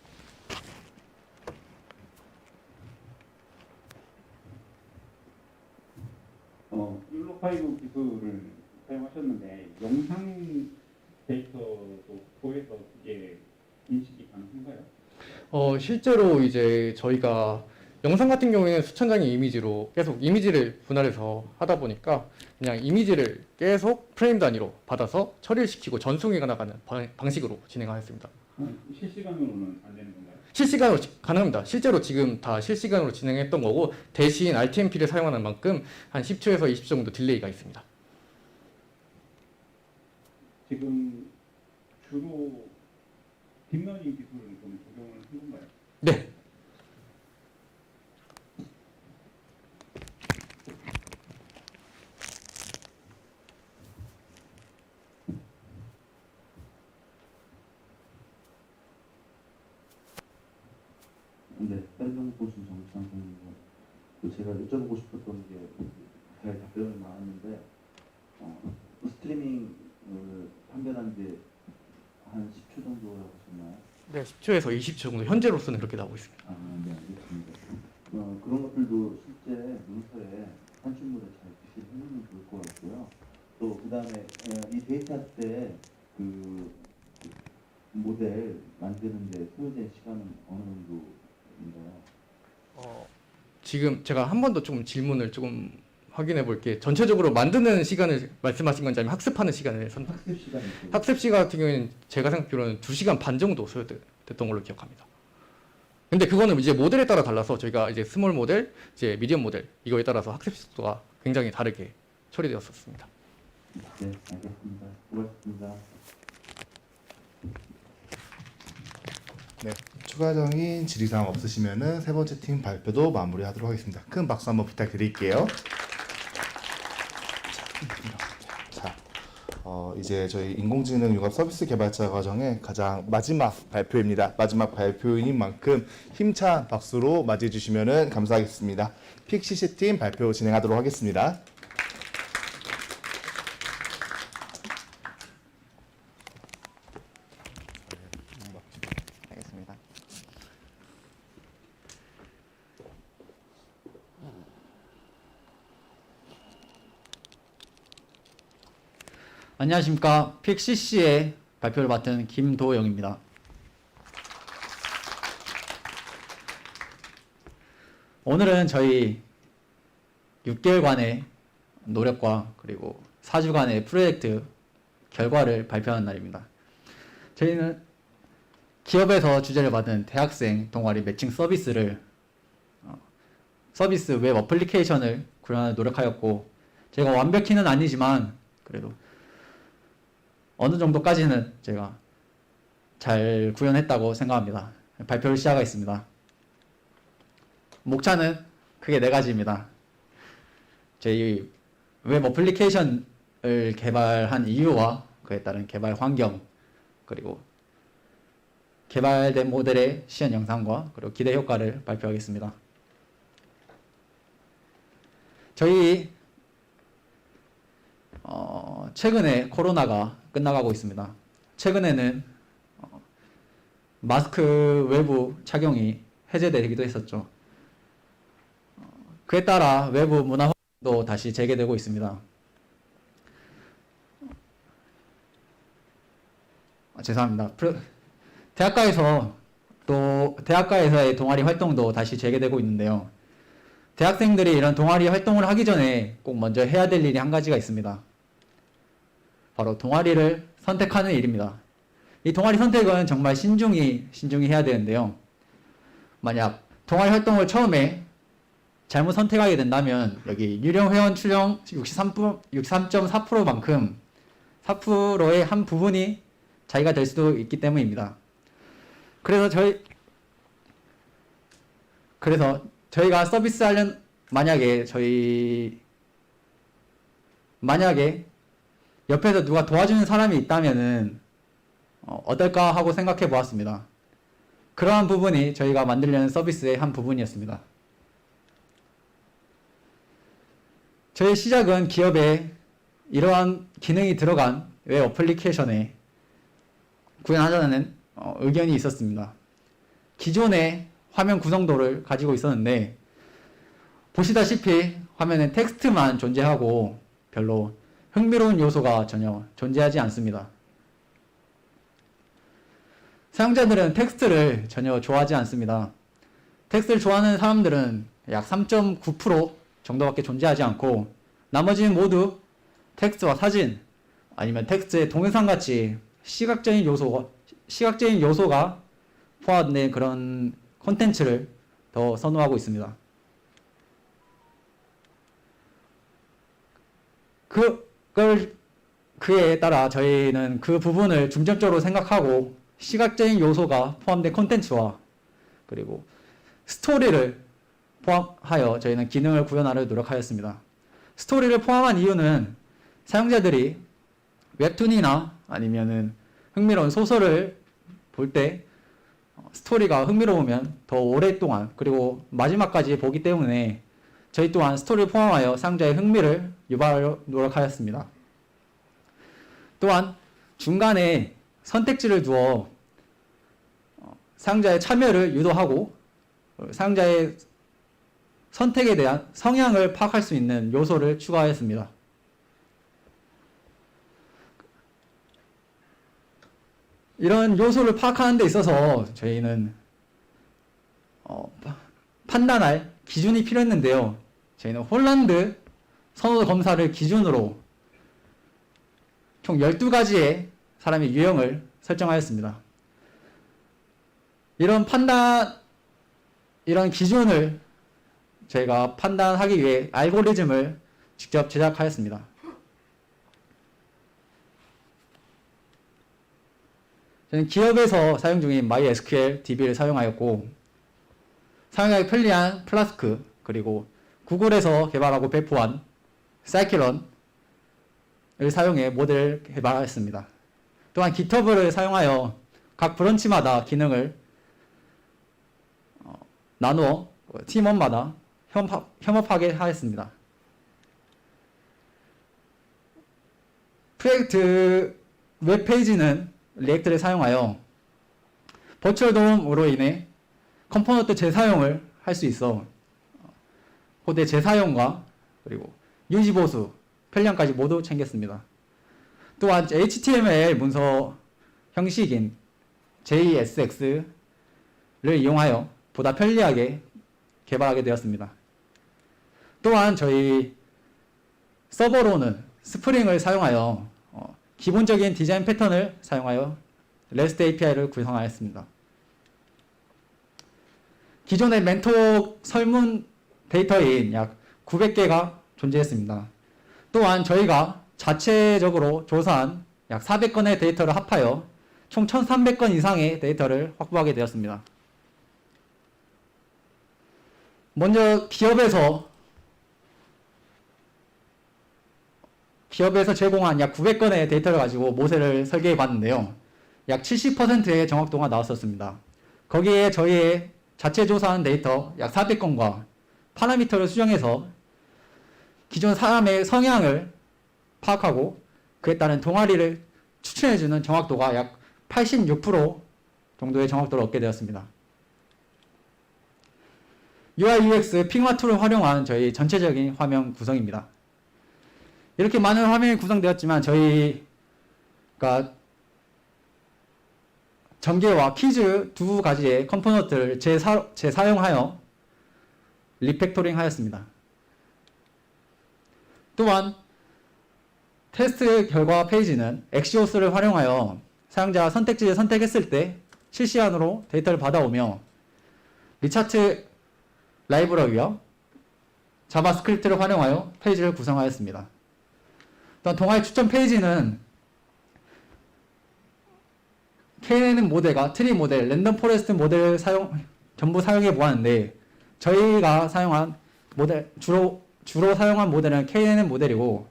율로5 기술을 사용하셨는데 영상 데이터도 보여서 이게 인식이 가능한가요? 실제로 이제 저희가 영상 같은 경우에는 수천 장의 이미지로 계속 이미지를 분할해서 하다 보니까 그냥 이미지를 계속 프레임 단위로 받아서 처리를 시키고 전송해가 나가는 방식으로 진행하였습니다. 실시간으로는 안 되는 건가요? 실시간으로 가능합니다. 실제로 지금 다 실시간으로 진행했던 거고 대신 RTMP를 사용하는 만큼 한 10초에서 20초 정도 딜레이가 있습니다. 지금 주로 딥러닝 기술을 좀 적용을 한 건가요? 네. 네, 셀령 보신 정치환 선생님, 제가 여쭤보고 싶었던 게 잘 답변이 나왔는데 스트리밍을 판별한 게 한 10초 정도라고 하셨나요? 네, 10초에서 20초 정도 현재로서는 그렇게 나오고 있습니다. 네, 알겠습니다. 그런 것들도 실제 문서에 산출물에 잘 기술해놓으면 좋을 것 같고요. 또 그다음에 이 데이터 때 그 모델 만드는데 소요된 시간은 어느 정도인가요? 지금 제가 한 번 더 좀 질문을 조금 확인해 볼게요. 전체적으로 만드는 시간을 말씀하신 건지 아니면 학습하는 시간을 학습 시간 같은 경우에는 제가 생각하기로는 2시간 반 정도 소요됐던 걸로 기억합니다. 근데 그거는 이제 모델에 따라 달라서 저희가 이제 스몰 모델, 이제 미디엄 모델 이거에 따라서 학습 속도가 굉장히 다르게 처리되었었습니다. 네, 알겠습니다. 고맙습니다. 네, 추가적인 질의사항 없으시면은 세 번째 팀 발표도 마무리하도록 하겠습니다. 큰 박수 한번 부탁드릴게요. 자, 이제 저희 인공지능 융합 서비스 개발자 과정의 가장 마지막 발표입니다. 마지막 발표인 만큼 힘찬 박수로 맞이해 주시면은 감사하겠습니다. 픽CC 팀 발표 진행하도록 하겠습니다. 알겠습니다. 안녕하십니까. 픽CC의 발표를 맡은 김도영입니다. 오늘은 저희 6개월간의 노력과 그리고 4주간의 프로젝트 결과를 발표하는 날입니다. 저희는 기업에서 주제를 받은 대학생 동아리 매칭 서비스 웹 어플리케이션을 구현하는 노력하였고, 제가 완벽히는 아니지만 그래도 어느 정도까지는 제가 잘 구현했다고 생각합니다. 발표를 시작하겠습니다. 목차는 크게 네 가지입니다. 저희 웹 어플리케이션을 개발한 이유와 그에 따른 개발 환경, 그리고 개발된 모델의 시연 영상과 그리고 기대 효과를 발표하겠습니다. 저희 최근에 코로나가 끝나가고 있습니다. 최근에는 마스크 외부 착용이 해제되기도 했었죠. 그에 따라 외부 문화 활동도 다시 재개되고 있습니다. 죄송합니다. 대학가에서의 동아리 활동도 다시 재개되고 있는데요. 대학생들이 이런 동아리 활동을 하기 전에 꼭 먼저 해야 될 일이 한 가지가 있습니다. 바로 동아리를 선택하는 일입니다. 이 동아리 선택은 정말 신중히 해야 되는데요. 만약 동아리 활동을 처음에 잘못 선택하게 된다면 여기 유령 회원 출연 63.4%만큼 4%의 한 부분이 자기가 될 수도 있기 때문입니다. 그래서 저희가 서비스 만약에 옆에서 누가 도와주는 사람이 있다면은 어떨까 하고 생각해 보았습니다. 그러한 부분이 저희가 만들려는 서비스의 한 부분이었습니다. 저희 시작은 기업에 이러한 기능이 들어간 웹 어플리케이션에 구현하자는 의견이 있었습니다. 기존의 화면 구성도를 가지고 있었는데 보시다시피 화면엔 텍스트만 존재하고 별로 흥미로운 요소가 전혀 존재하지 않습니다. 사용자들은 텍스트를 전혀 좋아하지 않습니다. 텍스트를 좋아하는 사람들은 약 3.9% 정도밖에 존재하지 않고 나머지는 모두 텍스트와 사진 아니면 텍스트의 동영상같이 시각적인 요소가 포함된 그런 콘텐츠를 더 선호하고 있습니다. 그에 따라 저희는 그 부분을 중점적으로 생각하고 시각적인 요소가 포함된 콘텐츠와 그리고 스토리를 포함하여 저희는 기능을 구현하려 노력하였습니다. 스토리를 포함한 이유는 사용자들이 웹툰이나 아니면은 흥미로운 소설을 볼 때 스토리가 흥미로우면 더 오랫동안 그리고 마지막까지 보기 때문에 저희 또한 스토리를 포함하여 사용자의 흥미를 유발하려 노력하였습니다. 또한 중간에 선택지를 두어 사용자의 참여를 유도하고 사용자의 선택에 대한 성향을 파악할 수 있는 요소를 추가하였습니다. 이런 요소를 파악하는 데 있어서 저희는 판단할 기준이 필요했는데요. 저희는 홀란드 선호도 검사를 기준으로 총 12가지의 사람의 유형을 설정하였습니다. 이런 기준을 저희가 판단하기 위해 알고리즘을 직접 제작하였습니다. 저는 기업에서 사용 중인 MySQL DB를 사용하였고 사용하기 편리한 플라스크 그리고 구글에서 개발하고 배포한 사이클론을 사용해 모델을 개발하였습니다. 또한 GitHub을 사용하여 각 브런치마다 기능을 나누어 팀원마다 협업하게 하였습니다. 프로젝트 웹페이지는 리액트를 사용하여 버추얼 DOM으로 인해 컴포넌트 재사용을 할 수 있어 코드의 재사용과 그리고 유지보수, 편리함까지 모두 챙겼습니다. 또한 HTML 문서 형식인 JSX를 이용하여 보다 편리하게 개발하게 되었습니다. 또한 저희 서버로는 스프링을 사용하여 기본적인 디자인 패턴을 사용하여 REST API를 구성하였습니다. 기존의 멘토 설문 데이터인 약 900개가 존재했습니다. 또한 저희가 자체적으로 조사한 약 400건의 데이터를 합하여 총 1300건 이상의 데이터를 확보하게 되었습니다. 먼저 기업에서 제공한 약 900건의 데이터를 가지고 모델을 설계해 봤는데요. 약 70%의 정확도가 나왔었습니다. 거기에 저희의 자체 조사한 데이터 약 400건과 파라미터를 수정해서 기존 사람의 성향을 파악하고 그에 따른 동아리를 추천해주는 정확도가 약 86% 정도의 정확도를 얻게 되었습니다. UI UX 픽마 툴을 활용한 저희 전체적인 화면 구성입니다. 이렇게 많은 화면이 구성되었지만 저희가 전개와 퀴즈 두 가지의 컴포넌트를 재사용하여 리팩토링 하였습니다. 또한 테스트 결과 페이지는 엑시오스를 활용하여 사용자가 선택지를 선택했을 때 실시간으로 데이터를 받아오며 리차트 라이브러리와 자바스크립트를 활용하여 페이지를 구성하였습니다. 또한 동아리 추천 페이지는 KNN 모델과 트리 모델, 랜덤 포레스트 모델을 전부 사용해 보았는데 저희가 사용한 모델, 주로 사용한 모델은 KNN 모델이고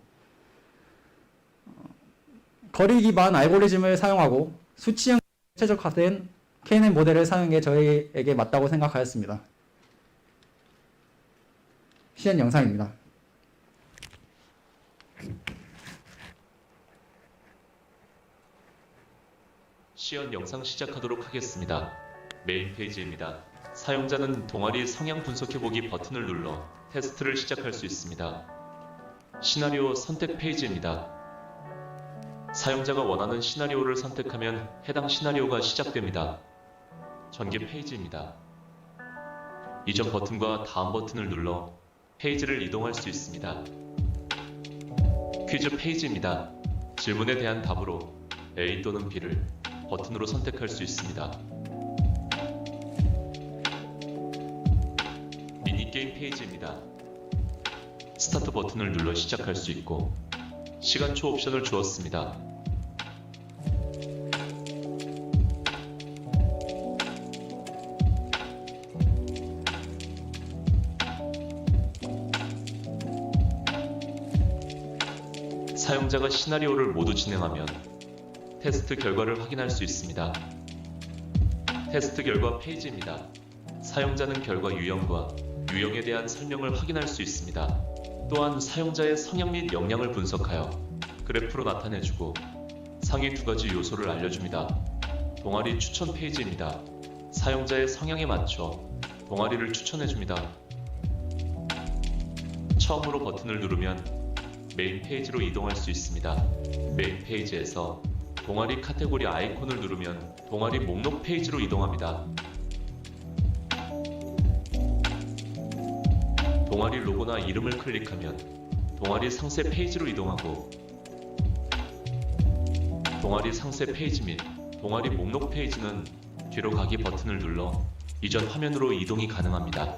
거리 기반 알고리즘을 사용하고 수치형 최적화된 KNN 모델을 사용한 게 저희에게 맞다고 생각하였습니다. 시연 영상입니다. 시연 영상 시작하도록 하겠습니다. 메인 페이지입니다. 사용자는 동아리 성향 분석해보기 버튼을 눌러 테스트를 시작할 수 있습니다. 시나리오 선택 페이지입니다. 사용자가 원하는 시나리오를 선택하면 해당 시나리오가 시작됩니다. 전개 페이지입니다. 이전 버튼과 다음 버튼을 눌러 페이지를 이동할 수 있습니다. 퀴즈 페이지입니다. 질문에 대한 답으로 A 또는 B를 버튼으로 선택할 수 있습니다. 미니게임 페이지입니다. 스타트 버튼을 눌러 시작할 수 있고 시간초 옵션을 주었습니다. 사용자가 시나리오를 모두 진행하면 테스트 결과를 확인할 수 있습니다. 테스트 결과 페이지입니다. 사용자는 결과 유형과 유형에 대한 설명을 확인할 수 있습니다. 또한 사용자의 성향 및 역량을 분석하여 그래프로 나타내주고 상위 두 가지 요소를 알려줍니다. 동아리 추천 페이지입니다. 사용자의 성향에 맞춰 동아리를 추천해줍니다. 처음으로 버튼을 누르면 메인 페이지로 이동할 수 있습니다. 메인 페이지에서 동아리 카테고리 아이콘을 누르면 동아리 목록 페이지로 이동합니다. 동아리 로고나 이름을 클릭하면 동아리 상세 페이지로 이동하고 동아리 상세 페이지 및 동아리 목록 페이지는 뒤로 가기 버튼을 눌러 이전 화면으로 이동이 가능합니다.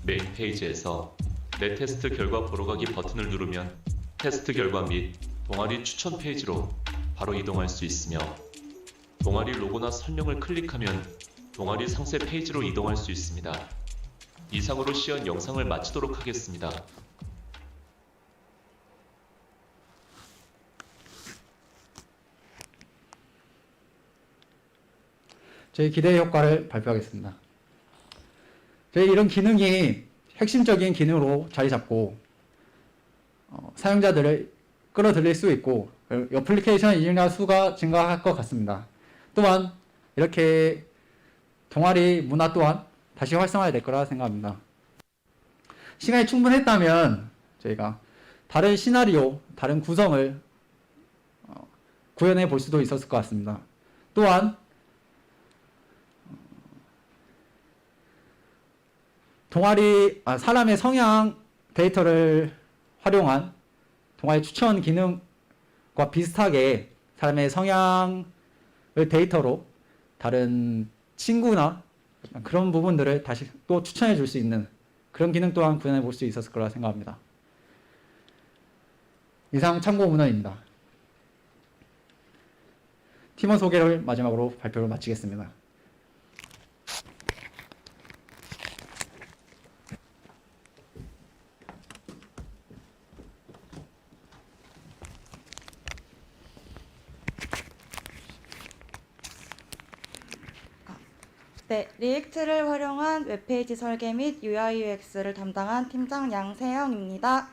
메인 페이지에서 내 테스트 결과 보러 가기 버튼을 누르면 테스트 결과 및 동아리 추천 페이지로 바로 이동할 수 있으며 동아리 로고나 설명을 클릭하면 동아리 상세 페이지로 이동할 수 있습니다. 이상으로 시연 영상을 마치도록 하겠습니다. 저희 기대 효과를 발표하겠습니다. 저희 이런 기능이 핵심적인 기능으로 자리 잡고 사용자들을 끌어들일 수 있고 어플리케이션 이용자 수가 증가할 것 같습니다. 또한 이렇게 동아리 문화 또한 다시 활성화해야 될 거라 생각합니다. 시간이 충분했다면 저희가 다른 시나리오, 다른 구성을 구현해 볼 수도 있었을 것 같습니다. 또한 사람의 성향 데이터를 활용한 동아리 추천 기능과 비슷하게 사람의 성향을 데이터로 다른 친구나 그런 부분들을 다시 또 추천해 줄 수 있는 그런 기능 또한 구현해 볼 수 있었을 거라 생각합니다. 이상 참고 문헌입니다. 팀원 소개를 마지막으로 발표를 마치겠습니다. 네, 리액트를 활용한 웹페이지 설계 및 UI UX를 담당한 팀장 양세영입니다.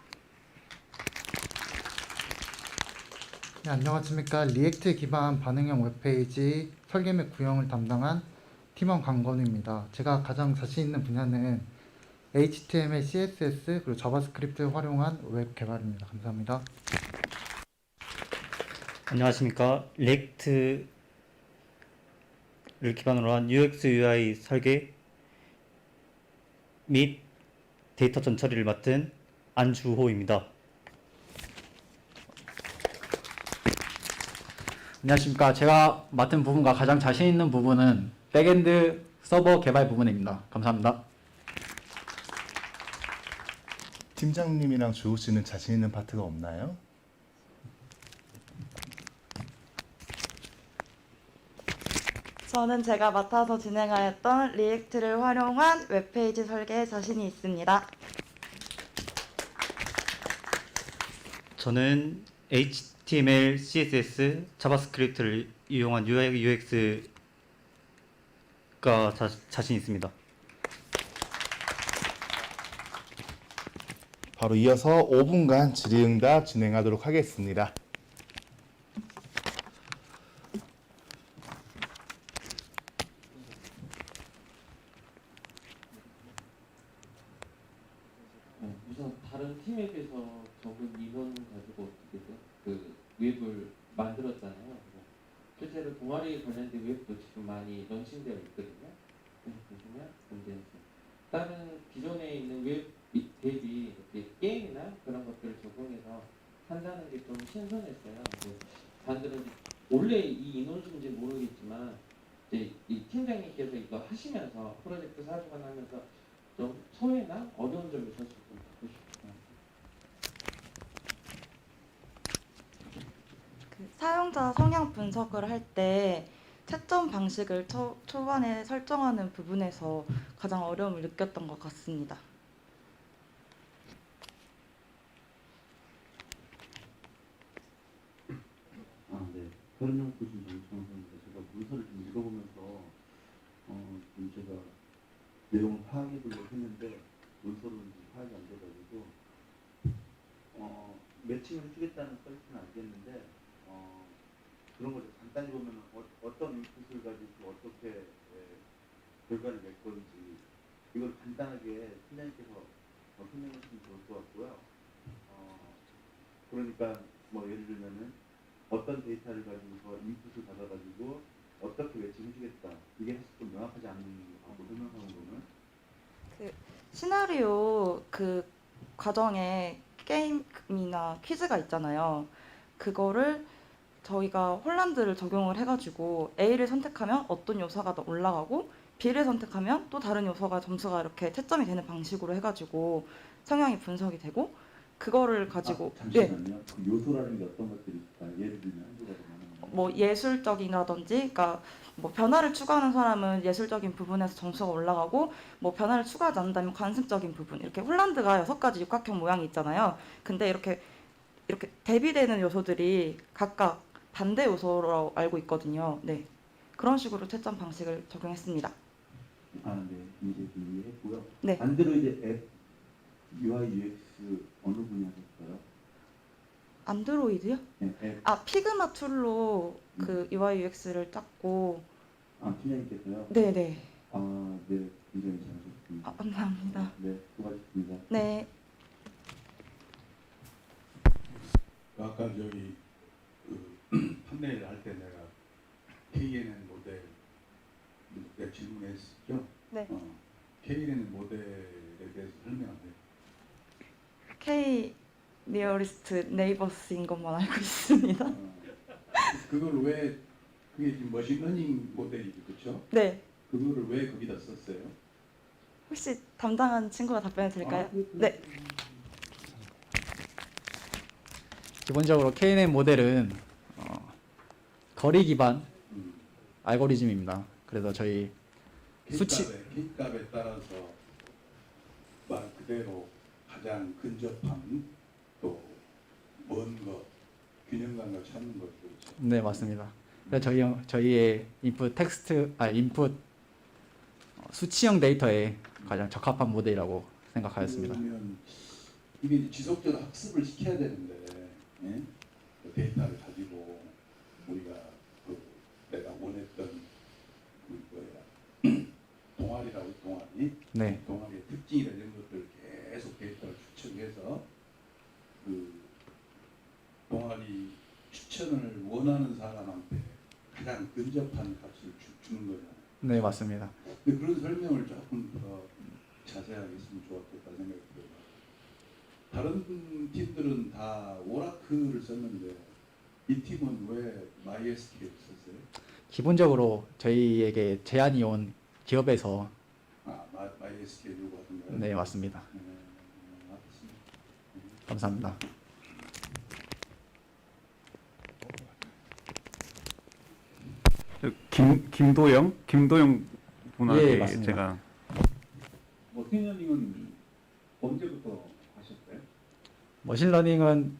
네, 안녕하십니까. 리액트 기반 반응형 웹페이지 설계 및 구형을 담당한 팀원 강건우입니다. 제가 가장 자신 있는 분야는 HTML, CSS 그리고 자바스크립트 활용한 웹 개발입니다. 감사합니다. 안녕하십니까. 리액트를 기반으로 한 UX, UI 설계 및 데이터 전처리를 맡은 안주호입니다. 안녕하십니까. 제가 맡은 부분과 가장 자신 있는 부분은 백엔드 서버 개발 부분입니다. 감사합니다. 팀장님이랑 주호 씨는 자신 있는 파트가 없나요? 저는 제가 맡아서 진행하였던 리액트를 활용한 웹페이지 설계에 자신이 있습니다. 저는 HTML, CSS, 자바스크립트를 이용한 UI, UX가 자신 있습니다. 바로 이어서 5분간 질의응답 진행하도록 하겠습니다. 우선 다른 팀에 비해서 적은 인원 가지고 어떻게 그 웹을 만들었잖아요. 실제로 동아리 관련된 웹도 지금 많이 런칭되어 있거든요. 보시면 문제는 다른 기존에 있는 웹 대비 이렇게 게임이나 그런 것들을 적용해서 한다는 게 좀 신선했어요. 반대로 원래 이 인원수인지 모르겠지만 이제 이 팀장님께서 이거 하시면서 프로젝트 사주관 하면서 좀 소외나 어려운 점이 있었을 좀 듣고 싶어요. 사용자 성향 분석을 할 때 채점 방식을 초반에 설정하는 부분에서 가장 어려움을 느꼈던 것 같습니다. 네. 서른영 교수님 정성입니다. 제가 문서를 좀 읽어보면서 좀 제가 내용을 파악해보려고 했는데 문서로는 좀 파악이 안 돼가지고 매칭을 해주겠다는 설치는 알겠는데 그런 걸 간단히 보면 어떤 인풋을 가지고 어떻게 결과를 낼 건지 이걸 간단하게 팀장님께서 설명해 주시면 좋을 것 같고요. 그러니까 뭐 예를 들면은 어떤 데이터를 가지고서 인풋을 받아가지고 어떻게 매칭해주겠다 이게 사실 좀 명확하지 않은 거고 설명하는 거는 그 시나리오 그 과정에 게임이나 퀴즈가 있잖아요. 그거를 저희가 홀란드를 적용을 해가지고 A를 선택하면 어떤 요소가 더 올라가고 B를 선택하면 또 다른 요소가 점수가 이렇게 채점이 되는 방식으로 해가지고 성향이 분석이 되고 그거를 가지고 잠시만요. 그 요소라는 게 어떤 것들이 있을까요? 예를 들면 한 가지 뭐 예술적이라든지, 그러니까 뭐 변화를 추구하는 사람은 예술적인 부분에서 점수가 올라가고 뭐 변화를 추구하지 않는다면 관습적인 부분 이렇게 홀란드가 6가지 육각형 모양이 있잖아요. 근데 이렇게 대비되는 요소들이 각각 반대 요소로 알고 있거든요. 네, 그런 식으로 채점 방식을 적용했습니다. 네, 이제 이해했고요. 네. 안드로이드 앱 UI UX 어느 분이 하셨어요? 안드로이드요? 네, 앱. 아, 피그마 툴로 그 UI UX를 짰고. 팀장님께서요? 네네. 네, 굉장히 잘하셨습니다. 감사합니다. 네, 수고하셨습니다. 네. 아까 저기 판넬 할 때 내가 KNN 모델 내가 질문했었죠? 네. KNN 모델에 대해서 설명 안 해요. K 니어리스트 네이버스인 것만 알고 있습니다. 그걸 왜 그게 지금 머신러닝 모델이죠, 그렇죠? 네. 그거를 왜 거기다 썼어요? 혹시 담당한 친구가 답변해 드릴까요? 네. 기본적으로 KNN 모델은 거리 기반 알고리즘입니다. 그래서 저희 수치 K값에 따라서 말 그대로 가장 근접한 또 먼 것, 균형감을 찾는 거죠. 그렇죠? 네, 맞습니다. 그래서 저희의 인풋 수치형 데이터에 가장 적합한 모델이라고 생각하였습니다. 그러면 이게 지속적으로 학습을 시켜야 되는데 예? 그 데이터를 가지고 우리가 그 내가 원했던 그 뭐야 동아리라고 동아리 네. 동아리의 특징이나 이런 것들 계속 데이터를 추측해서 그 동아리 추천을 원하는 사람한테 가장 근접한 값을 주는 거잖아요. 네, 맞습니다. 근데 그런 설명을 조금 더 자세하게 했으면 좋았겠다 생각이 들어요. 다른 팀들은 다 오라클을 썼는데 이 팀은 왜 MySQL 썼어요? 기본적으로 저희에게 제안이 온 기업에서 MySQL 요구하던가요? 네, 맞습니다. 알겠습니다. 감사합니다. 김도영 분한테 예, 맞습니다. 제가 머신러닝은 언제부터 하셨어요? 머신러닝은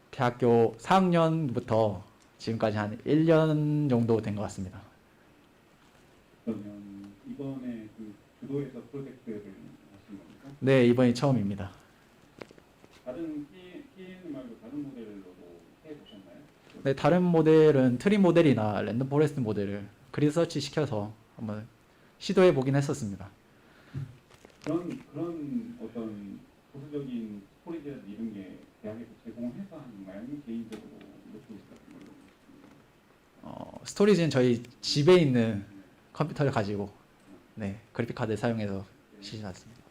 대학교 4학년부터 지금까지 한 1년 정도 된 것 같습니다. 그러면 이번에 그 주도해서 프로젝트를 하신 겁니까? 네, 이번이 처음입니다. 다른 PN 말고 다른 모델로도 해보셨나요? 네, 다른 모델은 트리 모델이나 랜덤 포레스트 모델을 그리드 서치 시켜서 한번 시도해 보긴 했었습니다. 그런 어떤 보수적인 스토리지나 이런 게 대학에서 제공해서 하는가요? 아니면 개인적으로 노트북 같은 걸로? 스토리지는 저희 집에 있는 컴퓨터를 가지고 네, 그래픽 카드 사용해서 시작했습니다.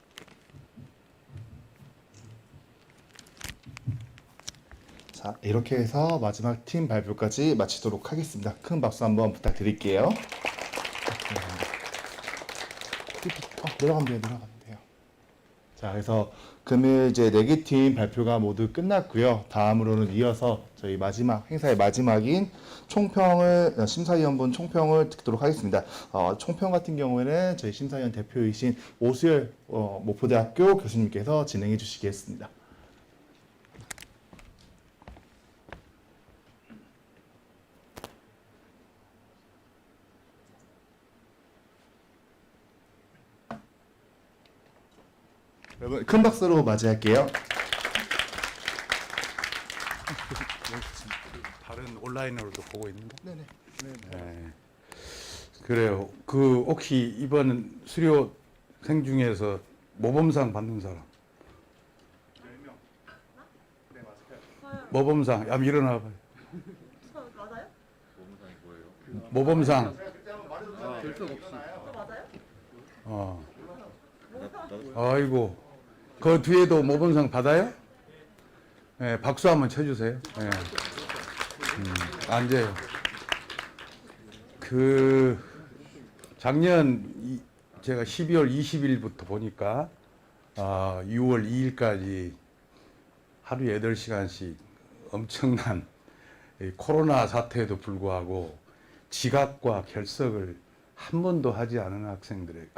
자, 이렇게 해서 마지막 팀 발표까지 마치도록 하겠습니다. 큰 박수 한번 부탁드릴게요. 내려가면 돼요. 자, 그래서 금일 이제 4개 팀 발표가 모두 끝났고요. 다음으로는 이어서 저희 마지막 행사의 마지막인 총평을 심사위원분 총평을 듣도록 하겠습니다. 총평 같은 경우에는 저희 심사위원 대표이신 오수열 목포대학교 교수님께서 진행해 주시겠습니다. 여러분 큰 박수로 맞이할게요. 다른 온라인으로도 보고 있는데. 네네. 네. 그래요. 그 혹시 이번 수료생 중에서 모범상 받는 사람? 모범상. 한번 일어나 봐요. 맞아요? 모범상. 결석 없이. 맞아요? 아이고. 그 뒤에도 모범상 받아요? 네, 박수 한번 쳐주세요. 네. 앉아요. 그 작년 제가 12월 20일부터 보니까 6월 2일까지 하루 8시간씩 엄청난 코로나 사태에도 불구하고 지각과 결석을 한 번도 하지 않은 학생들에게,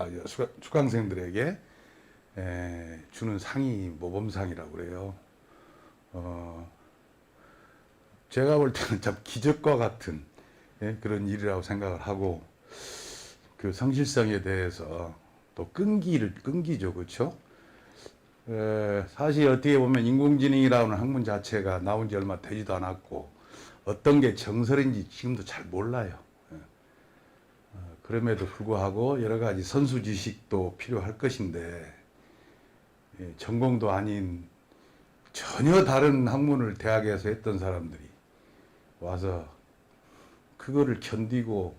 수강생들에게 주는 상이 모범상이라고 그래요. 제가 볼 때는 참 기적과 같은 그런 일이라고 생각을 하고, 그 성실성에 대해서 또 끈기죠, 그렇죠? 사실 어떻게 보면 인공지능이라는 학문 자체가 나온 지 얼마 되지도 않았고 어떤 게 정설인지 지금도 잘 몰라요. 그럼에도 불구하고 여러 가지 선수 지식도 필요할 것인데, 전공도 아닌 전혀 다른 학문을 대학에서 했던 사람들이 와서 그거를 견디고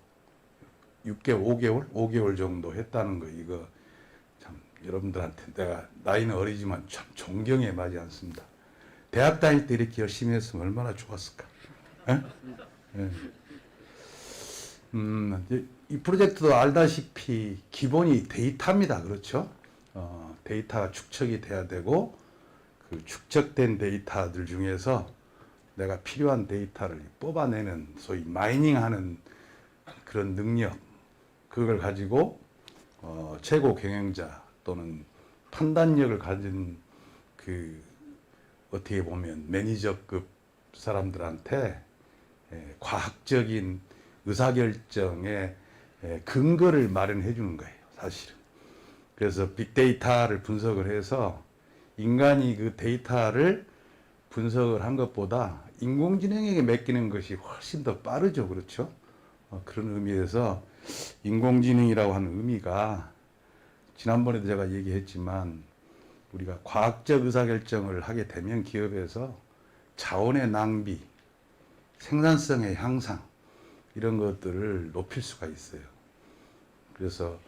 5개월 정도 했다는 거, 이거 참 여러분들한테 내가 나이는 어리지만 참 존경에 맞지 않습니다. 대학 다닐 때 이렇게 열심히 했으면 얼마나 좋았을까. 이 프로젝트도 알다시피 기본이 데이터입니다. 그렇죠? 데이터가 축적이 돼야 되고, 그 축적된 데이터들 중에서 내가 필요한 데이터를 뽑아내는 소위 마이닝하는 그런 능력, 그걸 가지고 최고 경영자 또는 판단력을 가진 그 어떻게 보면 매니저급 사람들한테 과학적인 의사결정에 근거를 마련해 주는 거예요, 사실은. 그래서 빅데이터를 분석을 해서 인간이 그 데이터를 분석을 한 것보다 인공지능에게 맡기는 것이 훨씬 더 빠르죠, 그렇죠? 그런 의미에서 인공지능이라고 하는 의미가 지난번에도 제가 얘기했지만 우리가 과학적 의사결정을 하게 되면 기업에서 자원의 낭비, 생산성의 향상 이런 것들을 높일 수가 있어요. 그래서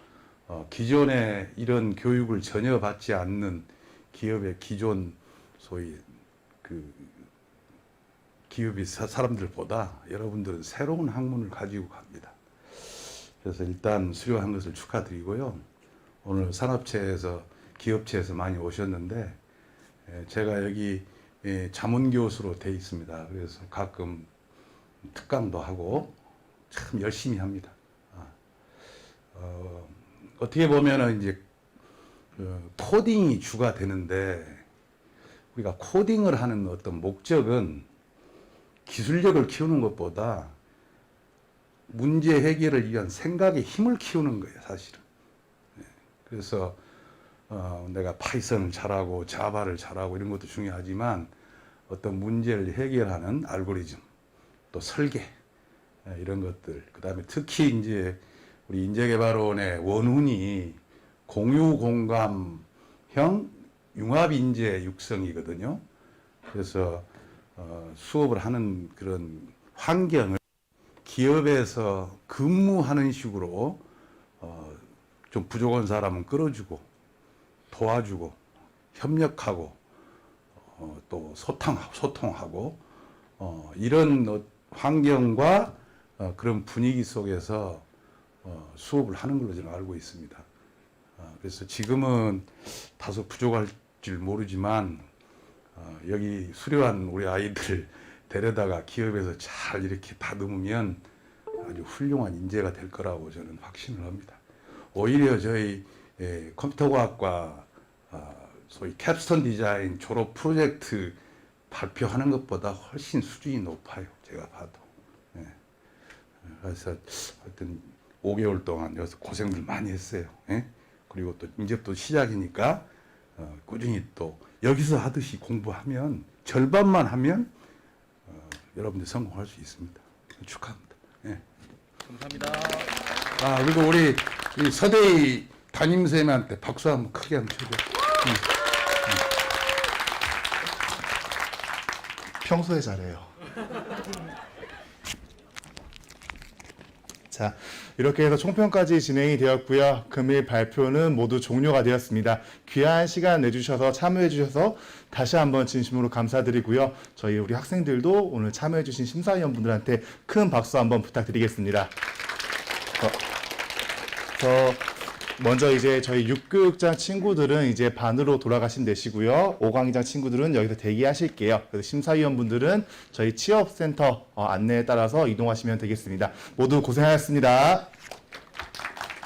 기존에 이런 교육을 전혀 받지 않는 기업의 기존 소위 그 기업이 사람들보다 여러분들은 새로운 학문을 가지고 갑니다. 그래서 일단 수료한 것을 축하드리고요. 오늘 산업체에서 기업체에서 많이 오셨는데 제가 여기 자문교수로 돼 있습니다. 그래서 가끔 특강도 하고 참 열심히 합니다. 어떻게 보면은 이제 코딩이 주가 되는데 우리가 코딩을 하는 어떤 목적은 기술력을 키우는 것보다 문제 해결을 위한 생각의 힘을 키우는 거예요, 사실은. 그래서 내가 파이썬을 잘하고 자바를 잘하고 이런 것도 중요하지만 어떤 문제를 해결하는 알고리즘, 또 설계 이런 것들, 그 다음에 특히 이제 우리 인재개발원의 원훈이 공유공감형 융합인재 육성이거든요. 그래서 수업을 하는 그런 환경을 기업에서 근무하는 식으로 좀 부족한 사람은 끌어주고 도와주고 협력하고 또 소통하고 이런 환경과 그런 분위기 속에서 수업을 하는 걸로 저는 알고 있습니다. 그래서 지금은 다소 부족할지 모르지만 여기 수료한 우리 아이들 데려다가 기업에서 잘 이렇게 다듬으면 아주 훌륭한 인재가 될 거라고 저는 확신을 합니다. 오히려 저희 컴퓨터과학과 소위 캡스톤 디자인 졸업 프로젝트 발표하는 것보다 훨씬 수준이 높아요. 제가 봐도. 그래서 하여튼 5개월 동안 여기서 고생들 많이 했어요. 그리고 또 이제 또 시작이니까 꾸준히 또 여기서 하듯이 공부하면 절반만 하면 여러분들 성공할 수 있습니다. 축하합니다. 감사합니다. 그리고 우리 서대희 담임선생님한테 박수 한번 크게 한번 쳐줘. 평소에 잘해요. 자, 이렇게 해서 총평까지 진행이 되었고요. 금일 발표는 모두 종료가 되었습니다. 귀한 시간 내주셔서 참여해 주셔서 다시 한번 진심으로 감사드리고요. 저희 우리 학생들도 오늘 참여해 주신 심사위원분들한테 큰 박수 한번 부탁드리겠습니다. 먼저 이제 저희 6교육장 친구들은 이제 반으로 돌아가시면 되시고요. 5강의장 친구들은 여기서 대기하실게요. 그래서 심사위원분들은 저희 취업센터 안내에 따라서 이동하시면 되겠습니다. 모두 고생하셨습니다.